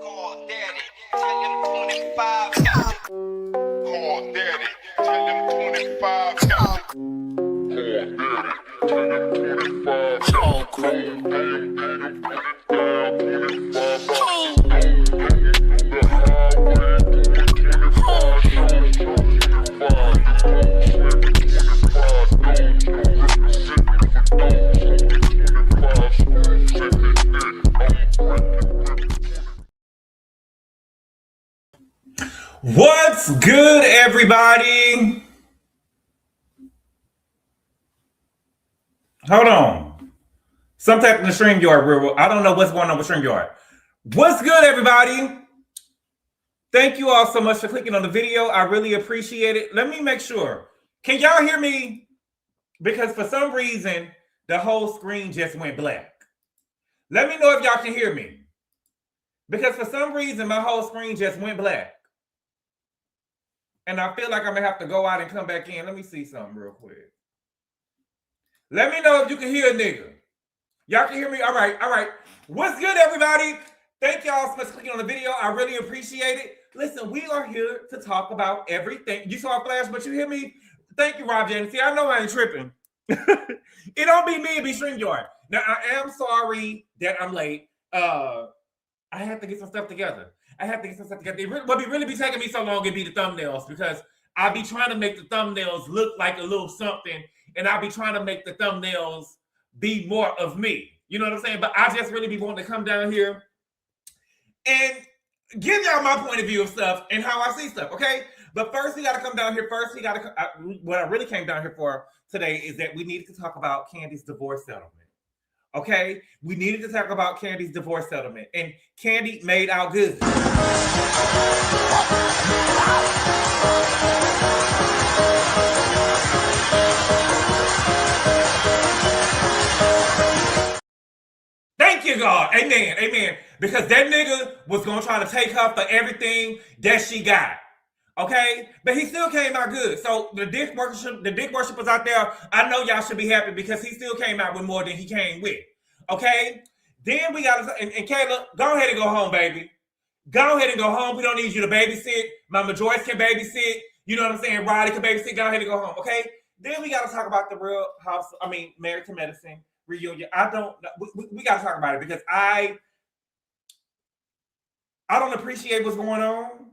Call daddy, tell him 25 got it. Call daddy, tell him 25 got it. Call daddy, tell him 25 What's good, everybody? Hold on. Something happened to StreamYard. I don't know what's going on with StreamYard. What's good, everybody? Thank you all so much for clicking on the video. I really appreciate it. Let me make sure. Can y'all hear me? Because for some reason, the whole screen just went black. Let me know if y'all can hear me. Because for some reason, my whole screen just went black. And I feel like I'm going to have to go out and come back in. Let me see something real quick. Let me know if you can hear a nigga. Y'all can hear me? All right. What's good, everybody? Thank y'all so much for clicking on the video. I really appreciate it. Listen, we are here to talk about everything. You saw a flash, but you hear me? Thank you, Rob Jan. See, I know I ain't tripping. It don't be me, it be StreamYard. Now, I am sorry that I'm late. I had to get some stuff together. What really be taking me so long would be the thumbnails, because I be trying to make the thumbnails look like a little something, and I be trying to make the thumbnails be more of me. You know what I'm saying? But I just really be wanting to come down here and give y'all my point of view of stuff and how I see stuff, okay? But first, we got to come down here. What I really came down here for today is that we needed to talk about Kandi's divorce settlement. Okay, we needed to talk about Kandi's divorce settlement, and Kandi made out good. Thank you, God. Amen. Because that nigga was gonna try to take her for everything that she got. Okay, but he still came out good. So the dick worshipers out there, I know y'all should be happy because he still came out with more than he came with. Okay, then we got and Kayla, go ahead and go home, baby. Go ahead and go home. We don't need you to babysit. Mama Joyce can babysit. You know what I'm saying? Riley can babysit. Go ahead and go home. Okay. Then we got to talk about the Real House. Married to Medicine reunion. We got to talk about it because I don't appreciate what's going on.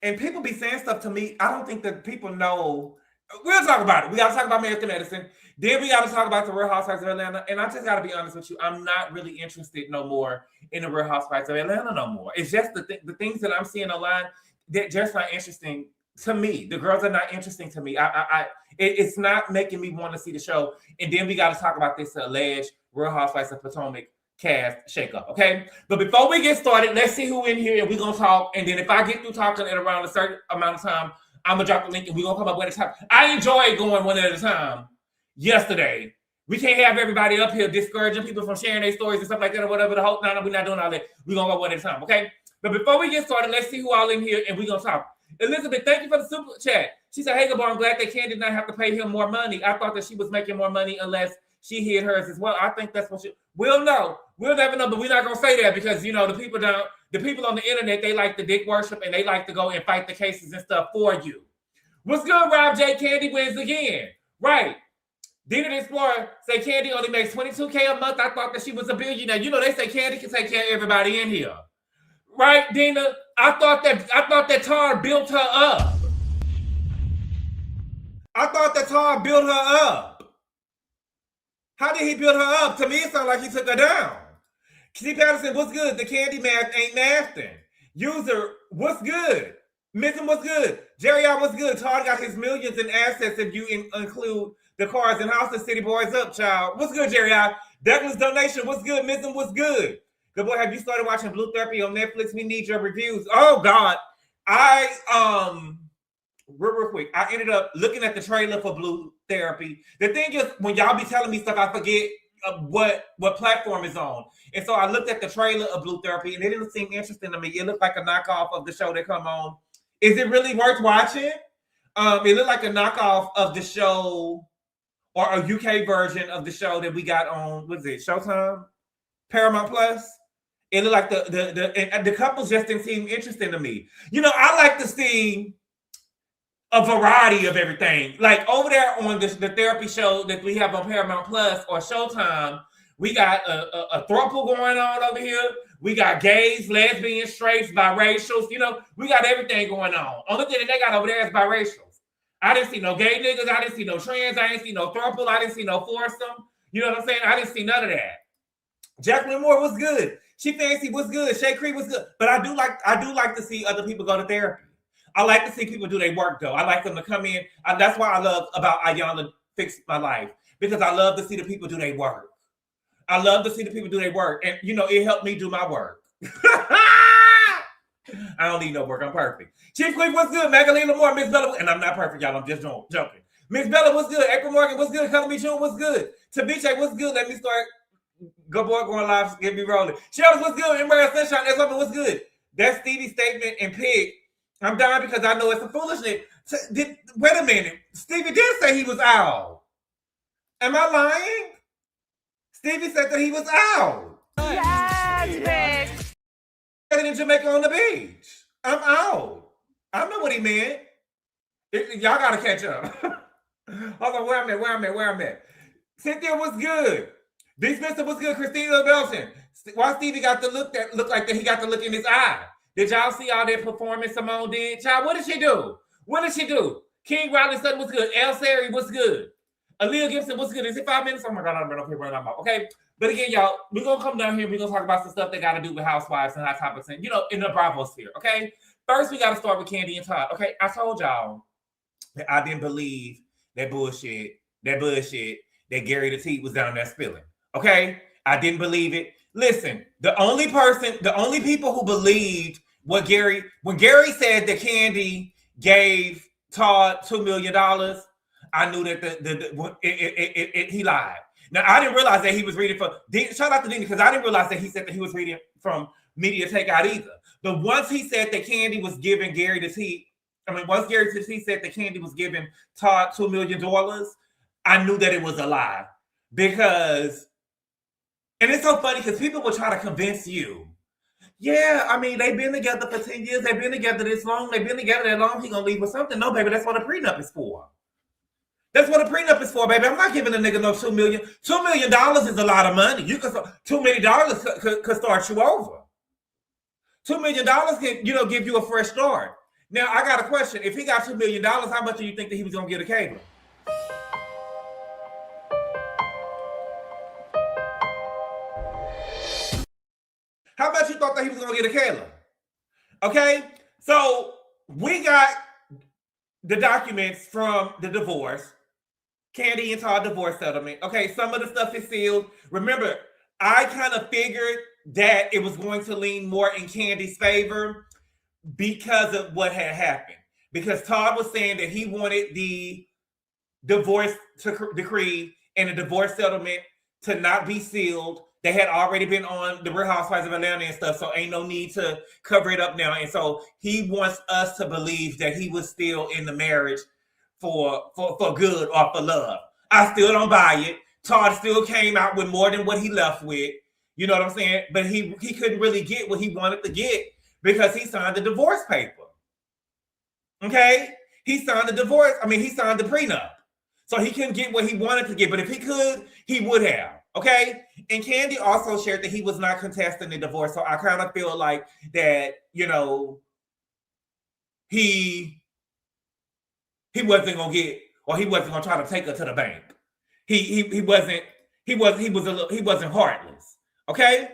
And people be saying stuff to me. I don't think that people know. We'll talk about it. We got to talk about Married to Medicine. Then we got to talk about the Real Housewives of Atlanta. And I just got to be honest with you. I'm not really interested no more in the Real Housewives of Atlanta no more. It's just the things that I'm seeing online that just not interesting to me. The girls are not interesting to me. It's not making me want to see the show. And then we got to talk about this alleged Real Housewives of Potomac cast shakeup, okay? But before we get started, let's see who in here, and we're going to talk. And then if I get through talking at around a certain amount of time, I'm going to drop the link, and we're going to come up one at a time. I enjoyed going one at a time yesterday. We can't have everybody up here discouraging people from sharing their stories and stuff like that or whatever. No, we're not doing all that. We're going to go one at a time, okay? But before we get started, let's see who all in here, and we're going to talk. Elizabeth, thank you for the super chat. She said, hey, Gabor, I'm glad that Kandi did not have to pay him more money. I thought that she was making more money unless she hid hers as well. I think that's what we'll know. We'll never know, but we're not gonna say that because the people on the internet, they like the dick worship and they like to go and fight the cases and stuff for you. What's good, Rob J? Kandi wins again. Right. Dina the Explorer say Kandi only makes $22K a month. I thought that she was a billionaire. You know, they say Kandi can take care of everybody in here. Right, Dina? I thought that Tar built her up. How did he build her up? To me, it sounded like he took her down. T. Patterson, what's good? The Kandi math ain't mathing. User, what's good? Missing, what's good? Jerry, what's good? Todd got his millions in assets if you include the cars and houses. City boys up, child. What's good, Jerry? Douglas donation, what's good? Missing, what's good? Good boy, have you started watching Blue Therapy on Netflix? We need your reviews. Oh, God. Real quick, I ended up looking at the trailer for Blue Therapy. The thing is, when y'all be telling me stuff, I forget what platform is on. And so I looked at the trailer of Blue Therapy, and it didn't seem interesting to me. It looked like a knockoff of the show that come on. Is it really worth watching? It looked like a knockoff of the show, or a UK version of the show that we got on, what is it, Showtime? Paramount Plus? It looked like the couples just didn't seem interesting to me. You know, I like to see a variety of everything. Like over there on the therapy show that we have on Paramount Plus or Showtime, we got a throuple going on over here. We got gays, lesbians, straights, biracials. You know, we got everything going on. Only thing that they got over there is biracials. I didn't see no gay niggas. I didn't see no trans. I didn't see no throuple. I didn't see no foursome. You know what I'm saying? I didn't see none of that. Jacqueline Moore was good. She Fancy was good. Shay Creed was good. But I do like to see other people go to therapy. I like to see people do their work though. I like them to come in. That's why I love about Ayanna Fix My Life, because I love to see the people do their work. I love to see the people do their work, and you know it helped me do my work. I don't need no work. I'm perfect. Chief Queen was good. Magdalena Moore, Miss Bella, and I'm not perfect, y'all. I'm just joking. Miss Bella was good. April Morgan was good. Color Me June was good. Tabiche was good. Let me start. Gabor going live. Get me rolling. Shells was good. Embrace Sunshine. That's something was good. That's Stevie's statement and Pig. I'm dying because I know it's a foolishness. Wait a minute. Stevie did say he was out. Am I lying? Stevie said that he was out. Yes, bitch. In Jamaica on the beach. I'm out. I know what he meant. Y'all gotta catch up. Hold on, where I'm at. Cynthia was good. D. Spencer was good. Christina Belton. Why Stevie got the look that looked like that he got the look in his eye? Did y'all see all that performance Simone did? Child, what did she do? King Riley Sutton was good. El Sari was good. Aaliyah Gibson was good. Is it 5 minutes? Oh my God, I'm running up here running out. Okay. But again, y'all, we're going to come down here. We're going to talk about some stuff that got to do with housewives and hot topics and, you know, in the Bravo sphere. Okay. First, we got to start with Kandi and Todd. Okay. I told y'all that I didn't believe that bullshit that Gary the Tea was down there spilling. Okay. I didn't believe it. Listen, the only people who believed when Gary said that Kandi gave Todd $2 million, I knew that he lied. Now, I didn't realize that he was reading from, shout out to Dini, because I didn't realize that he said that he was reading from Media Takeout either. But once he said that Kandi was giving once Gary the Tea said that Kandi was giving Todd $2 million, I knew that it was a lie. Because, and it's so funny because people will try to convince you, yeah, I mean, they've been together for 10 years. They've been together this long. They've been together that long. He gonna leave with something. No, baby, that's what a prenup is for. That's what a prenup is for, baby. I'm not giving a nigga no $2 million. $2 million is a lot of money. You could $2 million could start you over. $2 million can, you know, give you a fresh start. Now, I got a question. If he got $2 million, how much do you think that he was gonna get a cable? How much you thought that he was going to get a Kayla? Okay, so we got the documents from the divorce, Kandi and Todd divorce settlement. Okay, some of the stuff is sealed. Remember, I kind of figured that it was going to lean more in Kandi's favor because of what had happened. Because Todd was saying that he wanted the divorce decree and the divorce settlement to not be sealed. They had already been on the Real Housewives of Atlanta and stuff, so ain't no need to cover it up now. And so he wants us to believe that he was still in the marriage for good or for love. I still don't buy it. Todd still came out with more than what he left with. You know what I'm saying? But he couldn't really get what he wanted to get because he signed the divorce paper. Okay? He signed the prenup. So he couldn't get what he wanted to get. But if he could, he would have. Okay, and Kandi also shared that he was not contesting the divorce, so I kind of feel like that, you know, he wasn't gonna get, or he wasn't gonna try to take her to the bank. He wasn't heartless. Okay,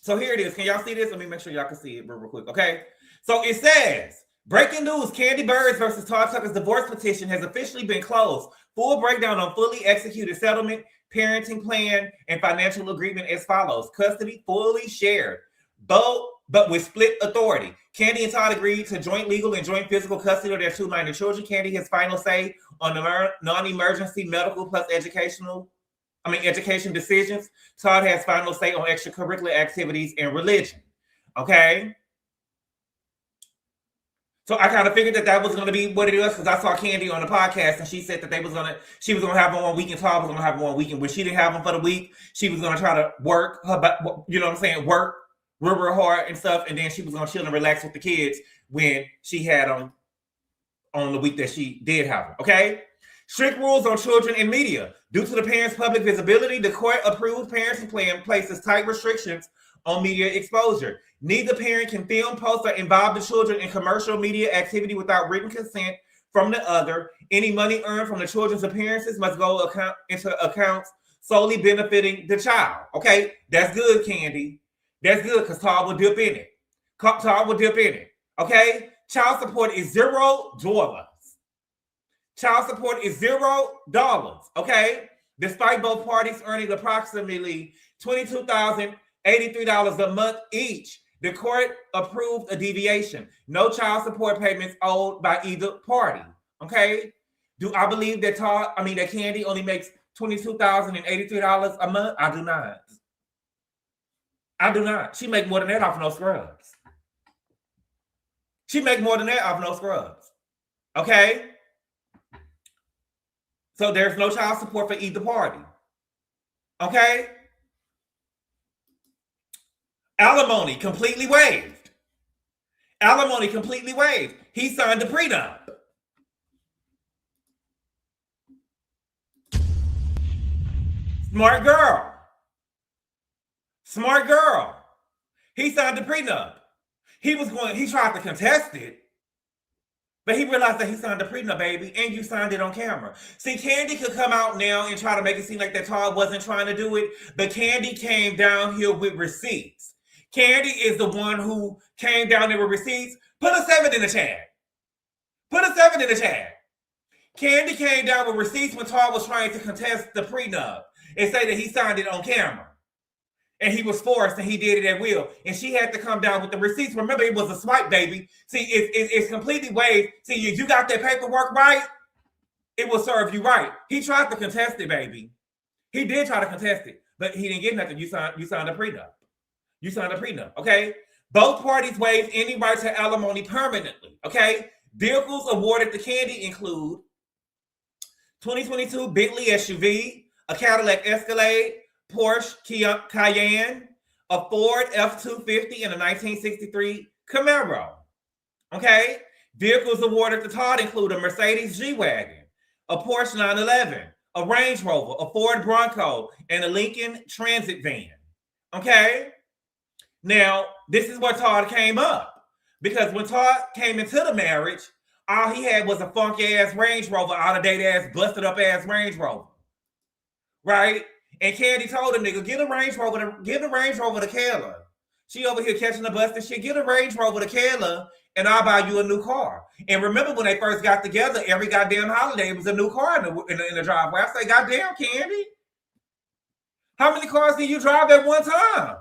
so here it is. Can y'all see this? Let me make sure y'all can see it real quick. Okay, so it says, breaking news: Kandi Burruss versus Todd Tucker's divorce petition has officially been closed. Full breakdown on fully executed settlement, parenting plan, and financial agreement as follows. Custody fully shared, both but with split authority. Kandi and Todd agreed to joint legal and joint physical custody of their 2 minor children. Kandi has final say on the non-emergency medical plus education decisions. Todd has final say on extracurricular activities and religion. Okay. So I kind of figured that was going to be what it is because I saw Kandi on the podcast and she said that she was going to have them on week and Todd was going to have them on weekend. When she didn't have them for the week, she was going to try to work her, you know what I'm saying? Work real hard and stuff, and then she was gonna chill and relax with the kids when she had them on the week that she did have them. Okay. Strict rules on children and media. Due to the parents' public visibility, the court approved parenting plan places tight restrictions on media exposure. Neither parent can film, post, or involve the children in commercial media activity without written consent from the other. Any money earned from the children's appearances must go into accounts solely benefiting the child. Okay, that's good, Kandi. That's good because Todd will dip in it. Todd will dip in it. Okay, child support is $0. Child support is $0. Okay, despite both parties earning approximately $22,083 a month each, the court approved a deviation. No child support payments owed by either party. Okay, do I believe that that Kandi only makes $22,083 a month? I do not. I do not. She make more than that off no scrubs. She make more than that off no scrubs. Okay. So there's no child support for either party. Okay. Alimony completely waived. Alimony completely waived. He signed the prenup. Smart girl. Smart girl. He signed the prenup. He tried to contest it, but he realized that he signed the prenup, baby, and you signed it on camera. See, Kandi could come out now and try to make it seem like that Todd wasn't trying to do it, but Kandi came down here with receipts. Kandi is the one who came down there with receipts. Put a 7 in the chat. Put a 7 in the chat. Kandi came down with receipts when Todd was trying to contest the prenup and say that he signed it on camera. And he was forced and he did it at will. And she had to come down with the receipts. Remember, it was a swipe, baby. See, it's completely waived. See, if you got that paperwork right, it will serve you right. He tried to contest it, baby. He did try to contest it, but he didn't get nothing. You signed a prenup. You signed a prenup, okay? Both parties waived any right to alimony permanently, okay? Vehicles awarded to Kandi include 2022 Bentley SUV, a Cadillac Escalade, Porsche Cayenne, a Ford F-250, and a 1963 Camaro. Okay? Vehicles awarded to Todd include a Mercedes G-Wagon, a Porsche 911, a Range Rover, a Ford Bronco, and a Lincoln Transit van. Okay? Now, this is where Todd came up. Because when Todd came into the marriage, all he had was a funky-ass Range Rover, out-of-date-ass, busted-up-ass Range Rover. Right? And Kandi told him, nigga, get a Range Rover to Kayla. She over here catching the bus and shit. Get a Range Rover to Kayla and I'll buy you a new car. And remember when they first got together, every goddamn holiday it was a new car in the driveway. I say, goddamn, Kandi. How many cars do you drive at one time?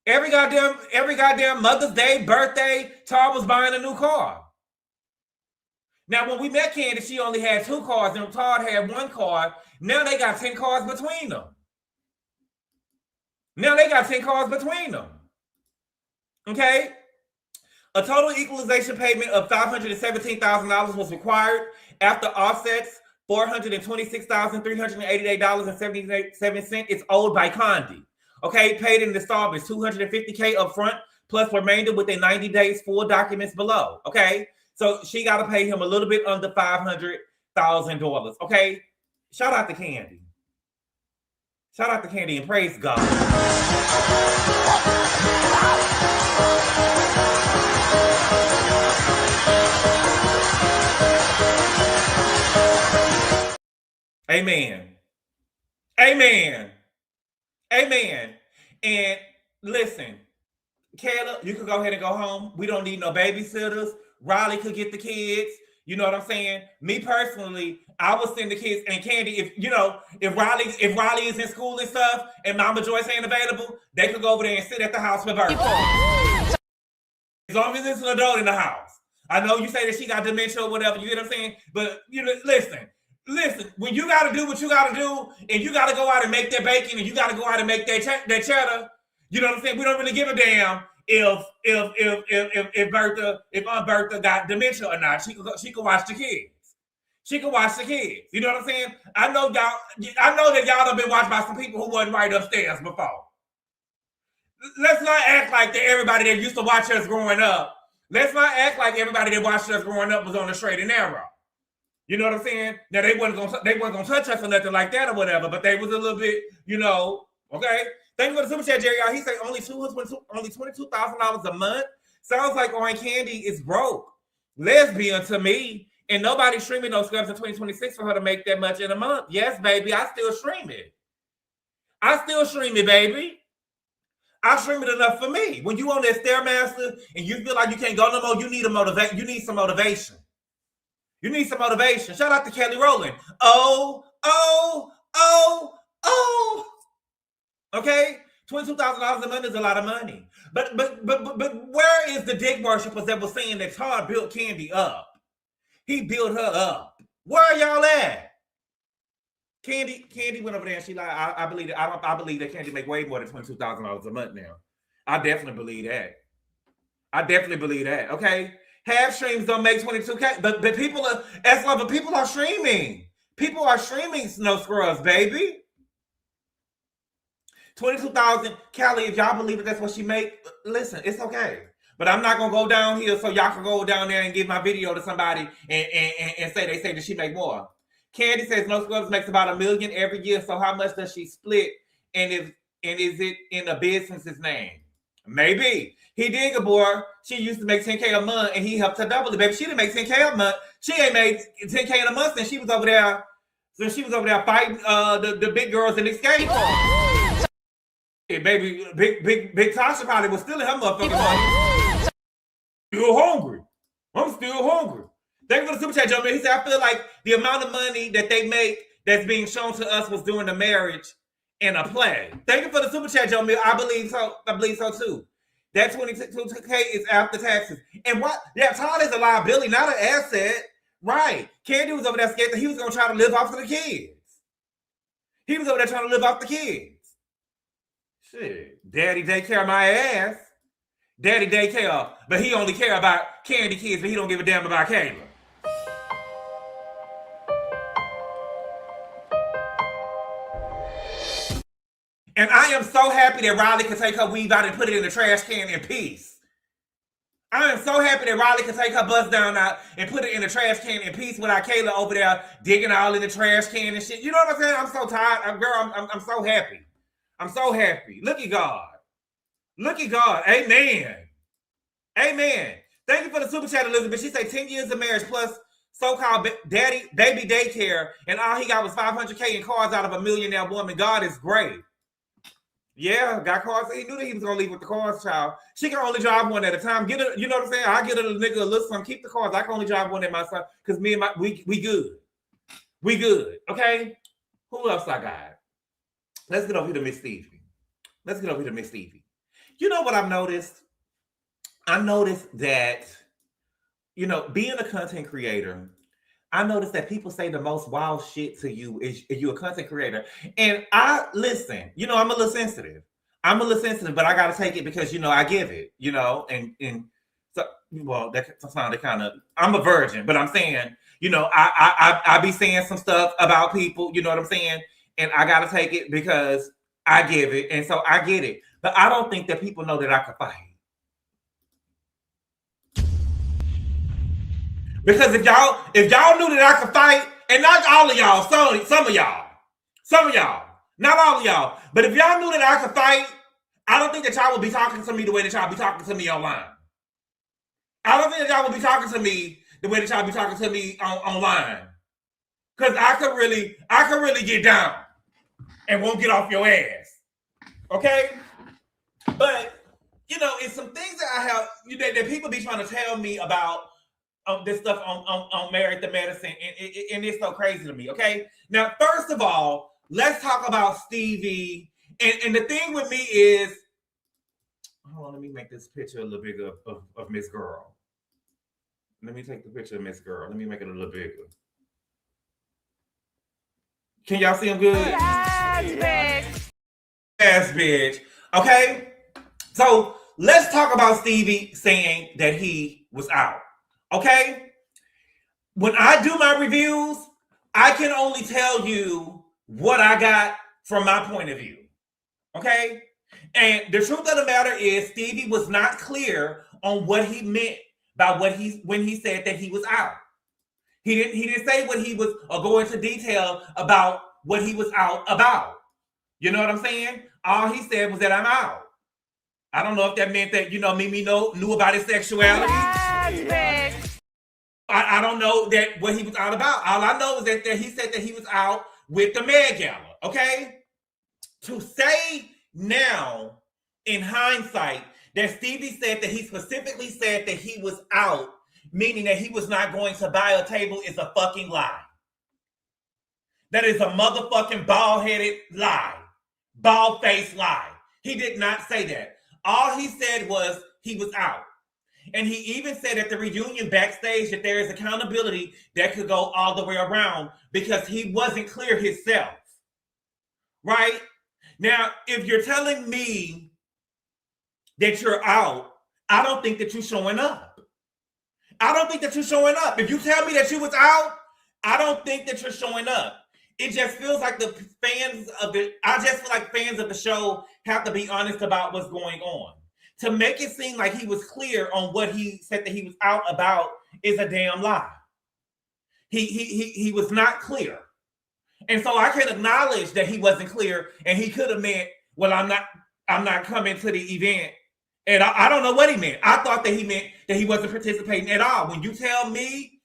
Every goddamn Mother's Day, birthday, Todd was buying a new car. Now, when we met Kandi, she only had 2 cars and Todd had 1 car. Now they got 10 cars between them. Okay? A total equalization payment of $517,000 was required after offsets. $426,388.77 is owed by Kandi. Okay, paid in installments, $250K up front, plus remainder within 90 days, full documents below. Okay, so she got to pay him a little bit under $500,000. Okay, shout out to Kandi. Shout out to Kandi and praise God. Amen. Amen. Amen. And listen, Kayla, you can go ahead and go home. We don't need no babysitters. Riley could get the kids. You know what I'm saying? Me personally, I would send the kids. And Kandi, if Riley is in school and stuff, and Mama Joyce ain't available, they could go over there and sit at the house with her. As long as it's an adult in the house. I know you say that she got dementia or whatever. You get what I'm saying? But listen. When you got to do what you got to do, and you got to go out and make that bacon, and you got to go out and make that cheddar. You know what I'm saying? We don't really give a damn if Aunt Bertha got dementia or not. She could watch the kids. She could watch the kids. You know what I'm saying? I know that y'all have been watched by some people who wasn't right upstairs before. let's not act like that everybody that used to watch us growing up. Let's not act like everybody that watched us growing up was on the straight and narrow. You know what I'm saying? Now they weren't gonna touch us or nothing like that or whatever, but they was a little bit, okay. Thank you for the super chat, Jerry. He said only $22,000 a month. Sounds like Orange Kandi is broke. Lesbian to me. And nobody's streaming those scrubs in 2026 for her to make that much in a month. Yes, baby, I still stream it. Baby. I stream it enough for me. When you on that Stairmaster and you feel like you can't go no more, you need You need some motivation. Shout out to Kelly Rowland. Okay, $22,000 a month is a lot of money. But where is the dick worshippers that was saying that Todd built Kandi up? He built her up. Where are y'all at? Kandi went over there and she lied. I believe it. I believe that Kandi make way more than $22,000 a month now. I definitely believe that. Okay, half streams don't make 22K, but people are streaming. People are streaming Snow Scrubs, baby. 22,000. Callie, if y'all believe that that's what she make, listen, it's okay. But I'm not gonna go down here so y'all can go down there and give my video to somebody and say that she make more. Kandi says No Scrubs makes about $1 million every year. So how much does she split? And is it in a business's name? Maybe. He did Gabor. She used to make 10K a month and he helped her double it. Baby, she didn't make 10K a month. She ain't made 10K in a month since she was over there. So she was over there fighting the big girls in the skate park. Yeah, baby, big Tasha probably was stealing her motherfucking money. I'm still hungry. Thank you for the super chat, Joe. He said, I feel like the amount of money that they make that's being shown to us was during the marriage and a play. Thank you for the super chat, Joe. I believe so too. That 22K is after taxes. And what? Yeah, Todd is a liability, not an asset. Right. Kandi was over there scared that he was going to try to live off of the kids. He was over there trying to live off the kids. Shit. Daddy take care of my ass. Daddy daycare, but he only care about Kandi kids, but he don't give a damn about Kayla. And I am so happy that Riley can take her weave out and put it in the trash can in peace. I am so happy that Riley can take her bust down out and put it in the trash can in peace without Kayla over there digging all in the trash can and shit. You know what I'm saying? I'm so tired. I'm so happy. I'm so happy. Look at God. Look at God. Amen. Amen. Thank you for the super chat, Elizabeth. She said 10 years of marriage plus so-called baby daycare, and all he got was $500K in cars out of a millionaire woman. God is great. Yeah, got cars. He knew that he was gonna leave with the cars, child. She can only drive one at a time. Get her, you know what I'm saying? I get a nigga a little son. Keep the cars. I can only drive one at my son because me and we good. We good. Okay. Who else I got? Let's get over here to Miss Stevie. You know what I've noticed? I noticed that, being a content creator, I noticed that people say the most wild shit to you is you a content creator. And I listen, I'm a little sensitive. But I got to take it because, I give it, and so, well, that sounded kind of, I'm a virgin, but I'm saying, I be saying some stuff about people, you know what I'm saying? And I got to take it because I give it. And so I get it. But I don't think that people know that I can fight. Because if y'all knew that I could fight, and not all of y'all, some of y'all, not all of y'all, but if y'all knew that I could fight, I don't think that y'all would be talking to me the way that y'all be talking to me online. I don't think that y'all would be talking to me the way that y'all be talking to me online. Because I could really get down and won't get off your ass. Okay? But, it's some things that I have, that people be trying to tell me about this stuff on Married to Medicine, and it's so crazy to me, okay? Now, first of all, let's talk about Stevie, and the thing with me is, hold on, let me make this picture a little bigger of Miss Girl. Let me take the picture of Miss Girl. Let me make it a little bigger. Can y'all see him good? Yes, bitch. Okay? So, let's talk about Stevie saying that he was out. Okay? When I do my reviews, I can only tell you what I got from my point of view. Okay? And the truth of the matter is, Stevie was not clear on what he meant by when he said that he was out. He didn't say what he was, or go into detail about what he was out about. You know what I'm saying? All he said was that I'm out. I don't know if that meant that, Mimi knew about his sexuality. I don't know that what he was out about. All I know is that he said that he was out with the Met Gala. Okay? To say now, in hindsight, that Stevie said that he specifically said that he was out, meaning that he was not going to buy a table, is a fucking lie. That is a motherfucking bald-headed lie. Bald-faced lie. He did not say that. All he said was he was out. And he even said at the reunion backstage that there is accountability that could go all the way around because he wasn't clear himself. Right? Now, if you're telling me that you're out, I don't think that you're showing up. I don't think that you're showing up. If you tell me that you was out, I don't think that you're showing up. It just feels like I just feel like fans of the show have to be honest about what's going on. To make it seem like he was clear on what he said that he was out about is a damn lie. He was not clear. And so I can acknowledge that he wasn't clear, and he could have meant, well, I'm not coming to the event. And I don't know what he meant. I thought that he meant that he wasn't participating at all. When you tell me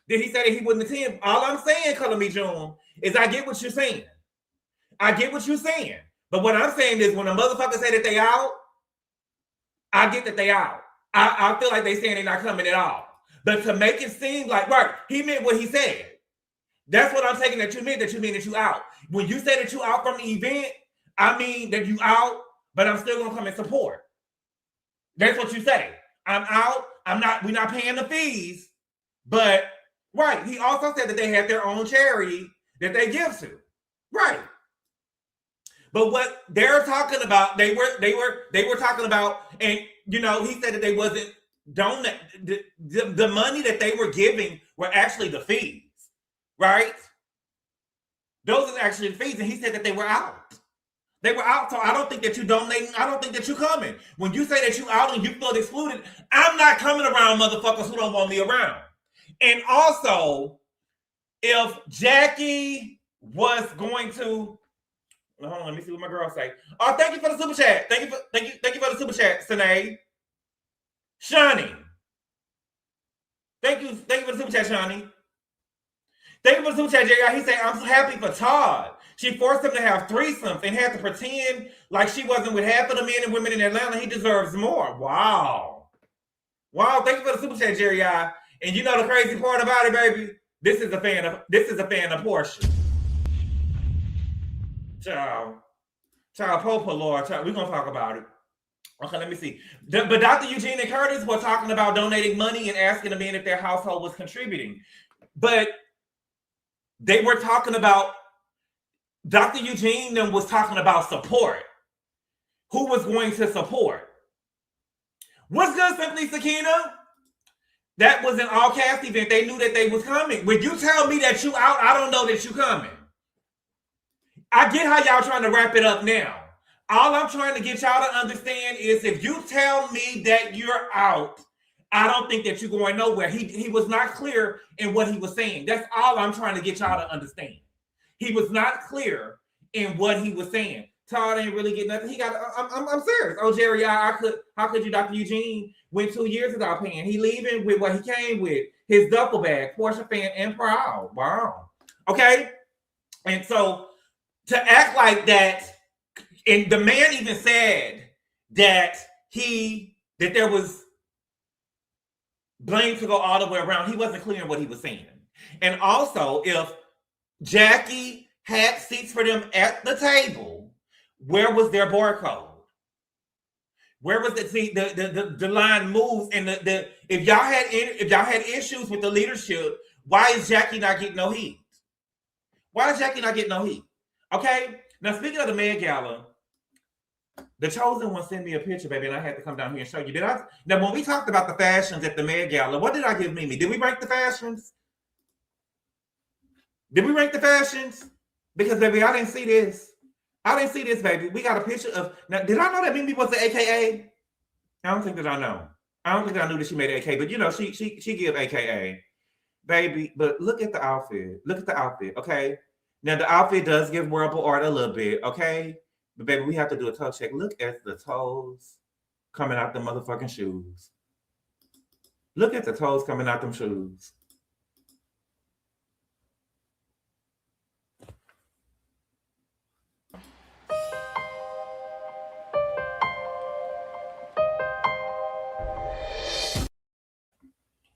that he said that he wouldn't attend, all I'm saying, Color Me June, is I get what you're saying. I get what you're saying. But what I'm saying is when a motherfucker say that they out, I get that they out. I feel like they saying they're not coming at all. But to make it seem like, right, he meant what he said. That's what I'm taking that you mean that you out. When you say that you out from the event, I mean that you out, but I'm still gonna come and support. That's what you say. I'm out. We're not paying the fees. But right, he also said that they had their own charity that they give to. Right. But what they're talking about, they were talking about, and he said that they wasn't the money that they were giving were actually the fees. Right? Those are actually the fees, and he said that they were out. They were out, so I don't think that you donating. I don't think that you coming. When you say that you out and you feel excluded, I'm not coming around motherfuckers who don't want me around. And also, if Jackie was going to, hold on, let me see what my girl say. Oh, thank you for the super chat. Thank you for the super chat, Sine. Shani. Thank you for the super chat, Shani. Thank you for the super chat, Jerry. He said, I'm so happy for Todd. She forced him to have threesomes and had to pretend like she wasn't with half of the men and women in Atlanta. He deserves more. Wow. Wow, thank you for the super chat, Jerry. And you know the crazy part about it, baby? This is a fan of Portia. Child, Popa, Lord, child, we're gonna talk about it. Okay, let me see. But Dr. Eugene and Curtis were talking about donating money and asking the men if their household was contributing. But they were talking about, Dr. Eugene was talking about support. Who was going to support? What's good, Simply Sakina? That was an all-cast event. They knew that they was coming. When you tell me that you out, I don't know that you coming. I get how y'all trying to wrap it up now. All I'm trying to get y'all to understand is if you tell me that you're out, I don't think that you're going nowhere. He was not clear in what he was saying. That's all I'm trying to get y'all to understand. He was not clear in what he was saying. Todd ain't really getting nothing. I'm serious. Oh, Jerry, how could you, Dr. Eugene, went 2 years without paying? He leaving with what he came with, his duffel bag, Portia fan and proud. Wow. Okay. And so to act like that, and the man even said that there was blame to go all the way around. He wasn't clear in what he was saying. And also, if Jackie had seats for them at the table, where was their barcode? Where was the line moves? And if y'all had issues with the leadership, why is Jackie not getting no heat? Why is Jackie not getting no heat? Okay. Now speaking of the Met Gala, the Chosen one sent me a picture, baby, and I had to come down here and show you. Now, when we talked about the fashions at the Met Gala, what did I give Mimi? Did we rank the fashions? Did we rank the fashions? Because, baby, I didn't see this. I didn't see this, baby. We got a picture of. Now, did I know that Mimi was the AKA? I don't think that I know. I don't think that I knew that she made AKA, but you know, she give AKA, baby. But look at the outfit. Look at the outfit. Okay. Now the outfit does give wearable art a little bit. Okay. But baby, we have to do a toe check. Look at the toes coming out the motherfucking shoes. Look at the toes coming out them shoes.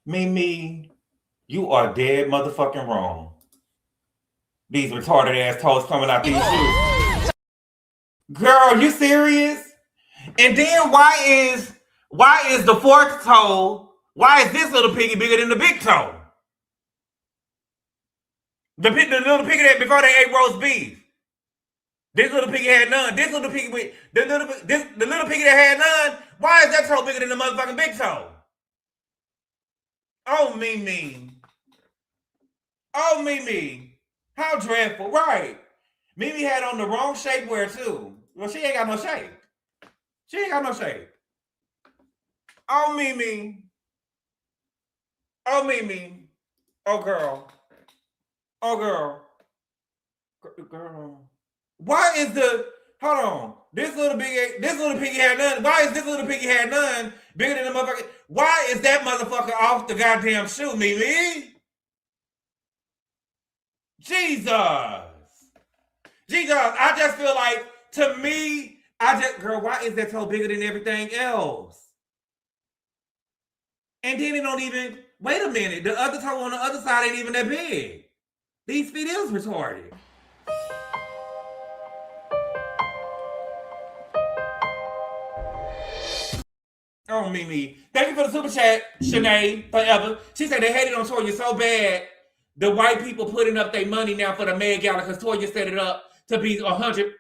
Mimi, you are dead motherfucking wrong. These retarded ass toes coming out these shoes. Girl, you serious? And then why is the fourth toe, why is this little piggy bigger than the big toe? The little piggy that before they ate roast beef. This little piggy had none. This little piggy with the little piggy that had none, why is that toe bigger than the motherfucking big toe? Oh, Mimi. Oh, Mimi. How dreadful. Right. Mimi had on the wrong shapewear, too. Well, she ain't got no shape. She ain't got no shape. Oh, Mimi. Oh, Mimi. Oh, girl. Oh, girl. Girl. Why is the... Hold on. This little piggy had none. Why is this little piggy had none bigger than the motherfucker? Why is that motherfucker off the goddamn shoe, Mimi? Jesus. I just feel like, to me, girl, why is that toe bigger than everything else? And then it don't even, wait a minute, the other toe on the other side ain't even that big. These feet is retarded. Oh, Mimi. Thank you for the super chat, Shanae, forever. She said they hated on Toya so bad, the white people putting up their money now for the Met Gala because Toya set it up to be 100%.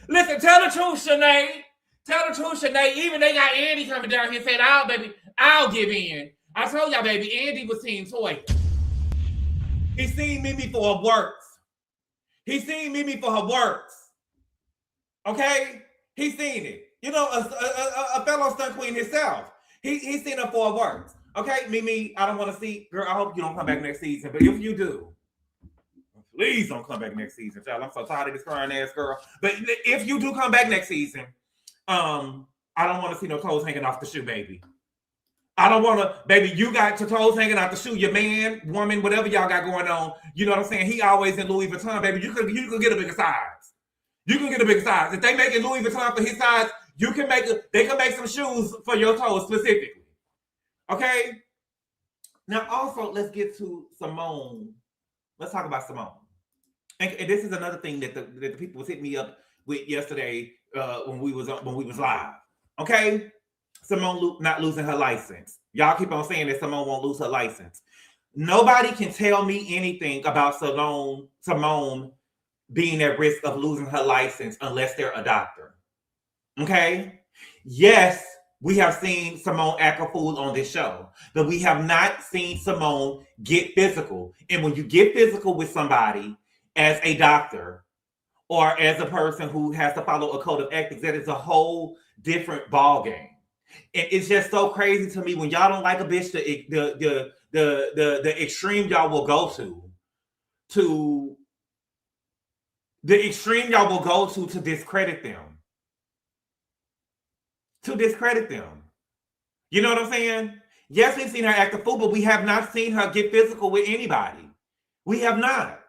Listen, tell the truth, Shanae. Tell the truth, Shanae. Even they got Andy coming down here saying, I'll give in. I told y'all, baby, Andy was seeing Toya. He seen Mimi for her works. He seen Mimi for her works. Okay? He seen it. You know, a fellow stunt queen himself. He seen her for her works. Okay, Mimi, I don't want to see. Girl, I hope you don't come back next season. But if you do, please don't come back next season, child. I'm so tired of this crying ass girl. But if you do come back next season, I don't want to see no toes hanging off the shoe, baby. I don't want to, baby, you got your toes hanging out the shoe. Your man, woman, whatever y'all got going on, you know what I'm saying? He always in Louis Vuitton, baby. You could get a bigger size. You can get a bigger size. If they making Louis Vuitton for his size, they can make some shoes for your toes specifically. Okay? Now, also, let's get to Simone. Let's talk about Simone. And this is another thing that the people was hitting me up with yesterday when we was live. Okay? Simone not losing her license. Y'all keep on saying that Simone won't lose her license. Nobody can tell me anything about Simone being at risk of losing her license unless they're a doctor. Okay? Yes, we have seen Simone act a fool on this show, but we have not seen Simone get physical. And when you get physical with somebody as a doctor or as a person who has to follow a code of ethics, that is a whole different ball game. And it's just so crazy to me when y'all don't like a bitch, the extreme y'all will go to the extreme y'all will go to discredit them. To discredit them. You know what I'm saying? Yes, we've seen her act a fool, but we have not seen her get physical with anybody. We have not.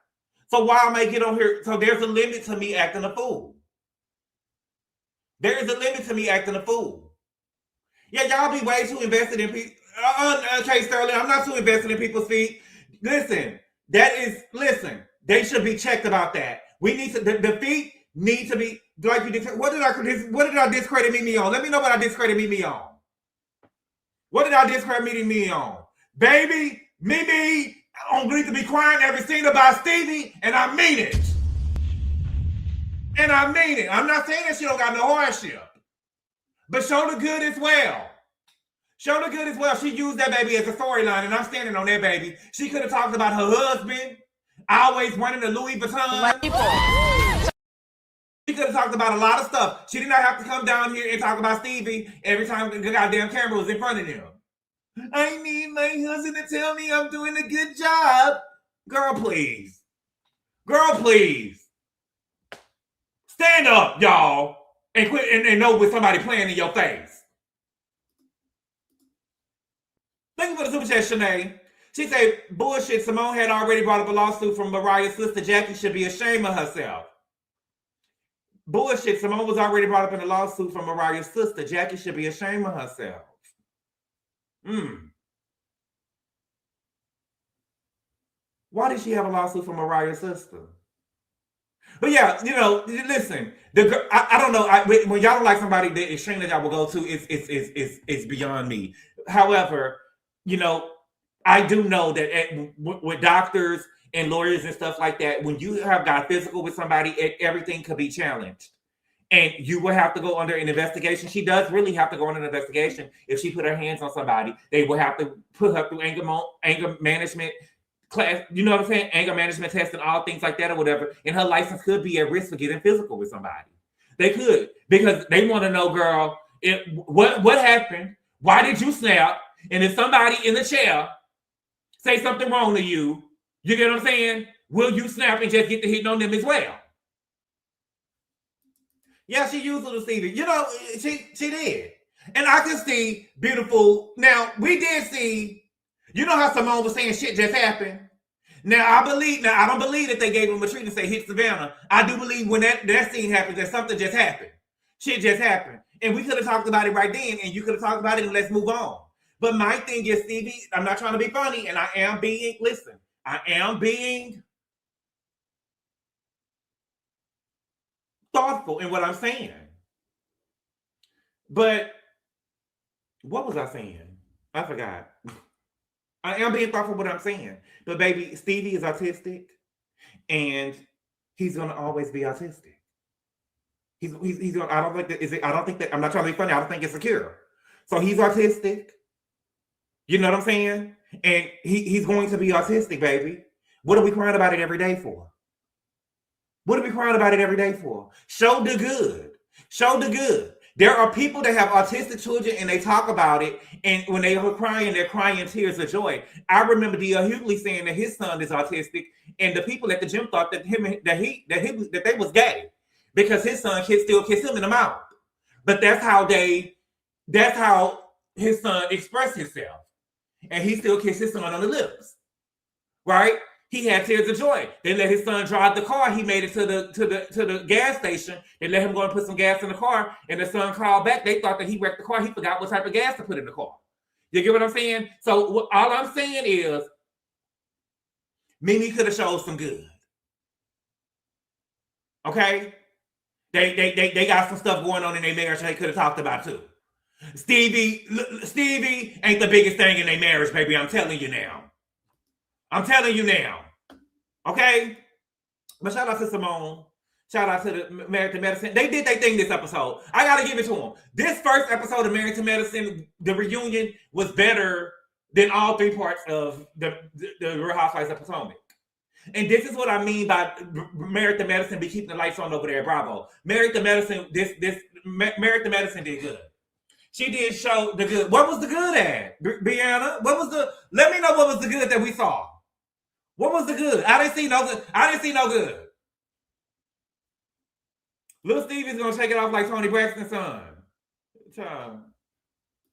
So why am I get on here? So there's a limit to me acting a fool. There is a limit to me acting a fool. Yeah, y'all be way too invested in people. Okay, Sterling, I'm not too invested in people's feet. Listen, they should be checked about that. We need to, the feet need to be, like you did. What did I discredit Mimi on? Let me know what I discredit Mimi on. What did I discredit Mimi on? Baby, Mimi, I don't need to be crying every scene about Stevie, and I mean it. And I mean it. I'm not saying that she don't got no hardship. But show the good as well. Show the good as well. She used that baby as a storyline, and I'm standing on that baby. She could have talked about her husband, always running the Louis Vuitton. have talked about a lot of stuff. She did not have to come down here and talk about Stevie every time the goddamn camera was in front of him. I need my husband to tell me I'm doing a good job. Girl, please. Girl, please. Stand up, y'all, and quit and know with somebody playing in your face. Thank you for the super chat, Shanae. She said, bullshit, Simone had already brought up a lawsuit from Mariah's sister. Jackie should be ashamed of herself. Bullshit, Simone was already brought up in a lawsuit from Mariah's sister. Jackie should be ashamed of herself. Why did she have a lawsuit from Mariah's sister? But yeah, you know, listen. I don't know. When y'all don't like somebody, the extreme that y'all will go to is beyond me. However, you know, I do know that with doctors and lawyers and stuff like that, when you have got physical with somebody, everything could be challenged. And you will have to go under an investigation. She does really have to go under an investigation. If she put her hands on somebody, they will have to put her through anger management class, you know what I'm saying? Anger management test and all things like that or whatever. And her license could be at risk for getting physical with somebody. They could, because they want to know, girl, what happened? Why did you snap? And if somebody in the chair say something wrong to you, you get what I'm saying? Will you snap and just get the hitting on them as well? Yeah, she used little Stevie. You know, she did. And I can see beautiful. Now, we did see, you know how Simone was saying shit just happened? Now, I don't believe that they gave him a treat and say hit Savannah. I do believe when that scene happens that something just happened. Shit just happened. And we could have talked about it right then, and you could have talked about it, and let's move on. But my thing is, Stevie, I'm not trying to be funny, and I am being thoughtful in what I'm saying. But what was I saying? I forgot. I am being thoughtful what I'm saying. But baby, Stevie is autistic, and he's gonna always be autistic. He's gonna, I don't think that I'm not trying to be funny, I don't think it's secure. So he's autistic. You know what I'm saying? And he's going to be autistic, baby. What are we crying about it every day for? What are we crying about it every day for? Show the good. Show the good. There are people that have autistic children and they talk about it, and when they are crying, they're crying tears of joy. I remember D.L. Hughley saying that his son is autistic, and the people at the gym thought that they was gay because his son can still kiss him in the mouth. But that's how his son expressed himself, and he still kissed his son on the lips, right? He had tears of joy. They let his son drive the car. He made it to the gas station. They let him go and put some gas in the car. And the son called back. They thought that he wrecked the car. He forgot what type of gas to put in the car. You get what I'm saying? So all I'm saying is, Mimi could have showed some good. Okay? They got some stuff going on in their marriage they could have talked about too. Stevie ain't the biggest thing in their marriage, baby. I'm telling you now. Okay? But shout out to Simone. Shout out to the Married to Medicine. They did their thing this episode. I got to give it to them. This first episode of Married to Medicine, the reunion, was better than all three parts of the Real Housewives of Potomac. And this is what I mean by Married to Medicine be keeping the lights on over there. Bravo. Married to Medicine, Married to Medicine did good. She did show the good. What was the good at, Brianna? Let me know what was the good that we saw. What was the good? I didn't see no good. Little Stevie's gonna take it off like Tony Braxton's son. Child.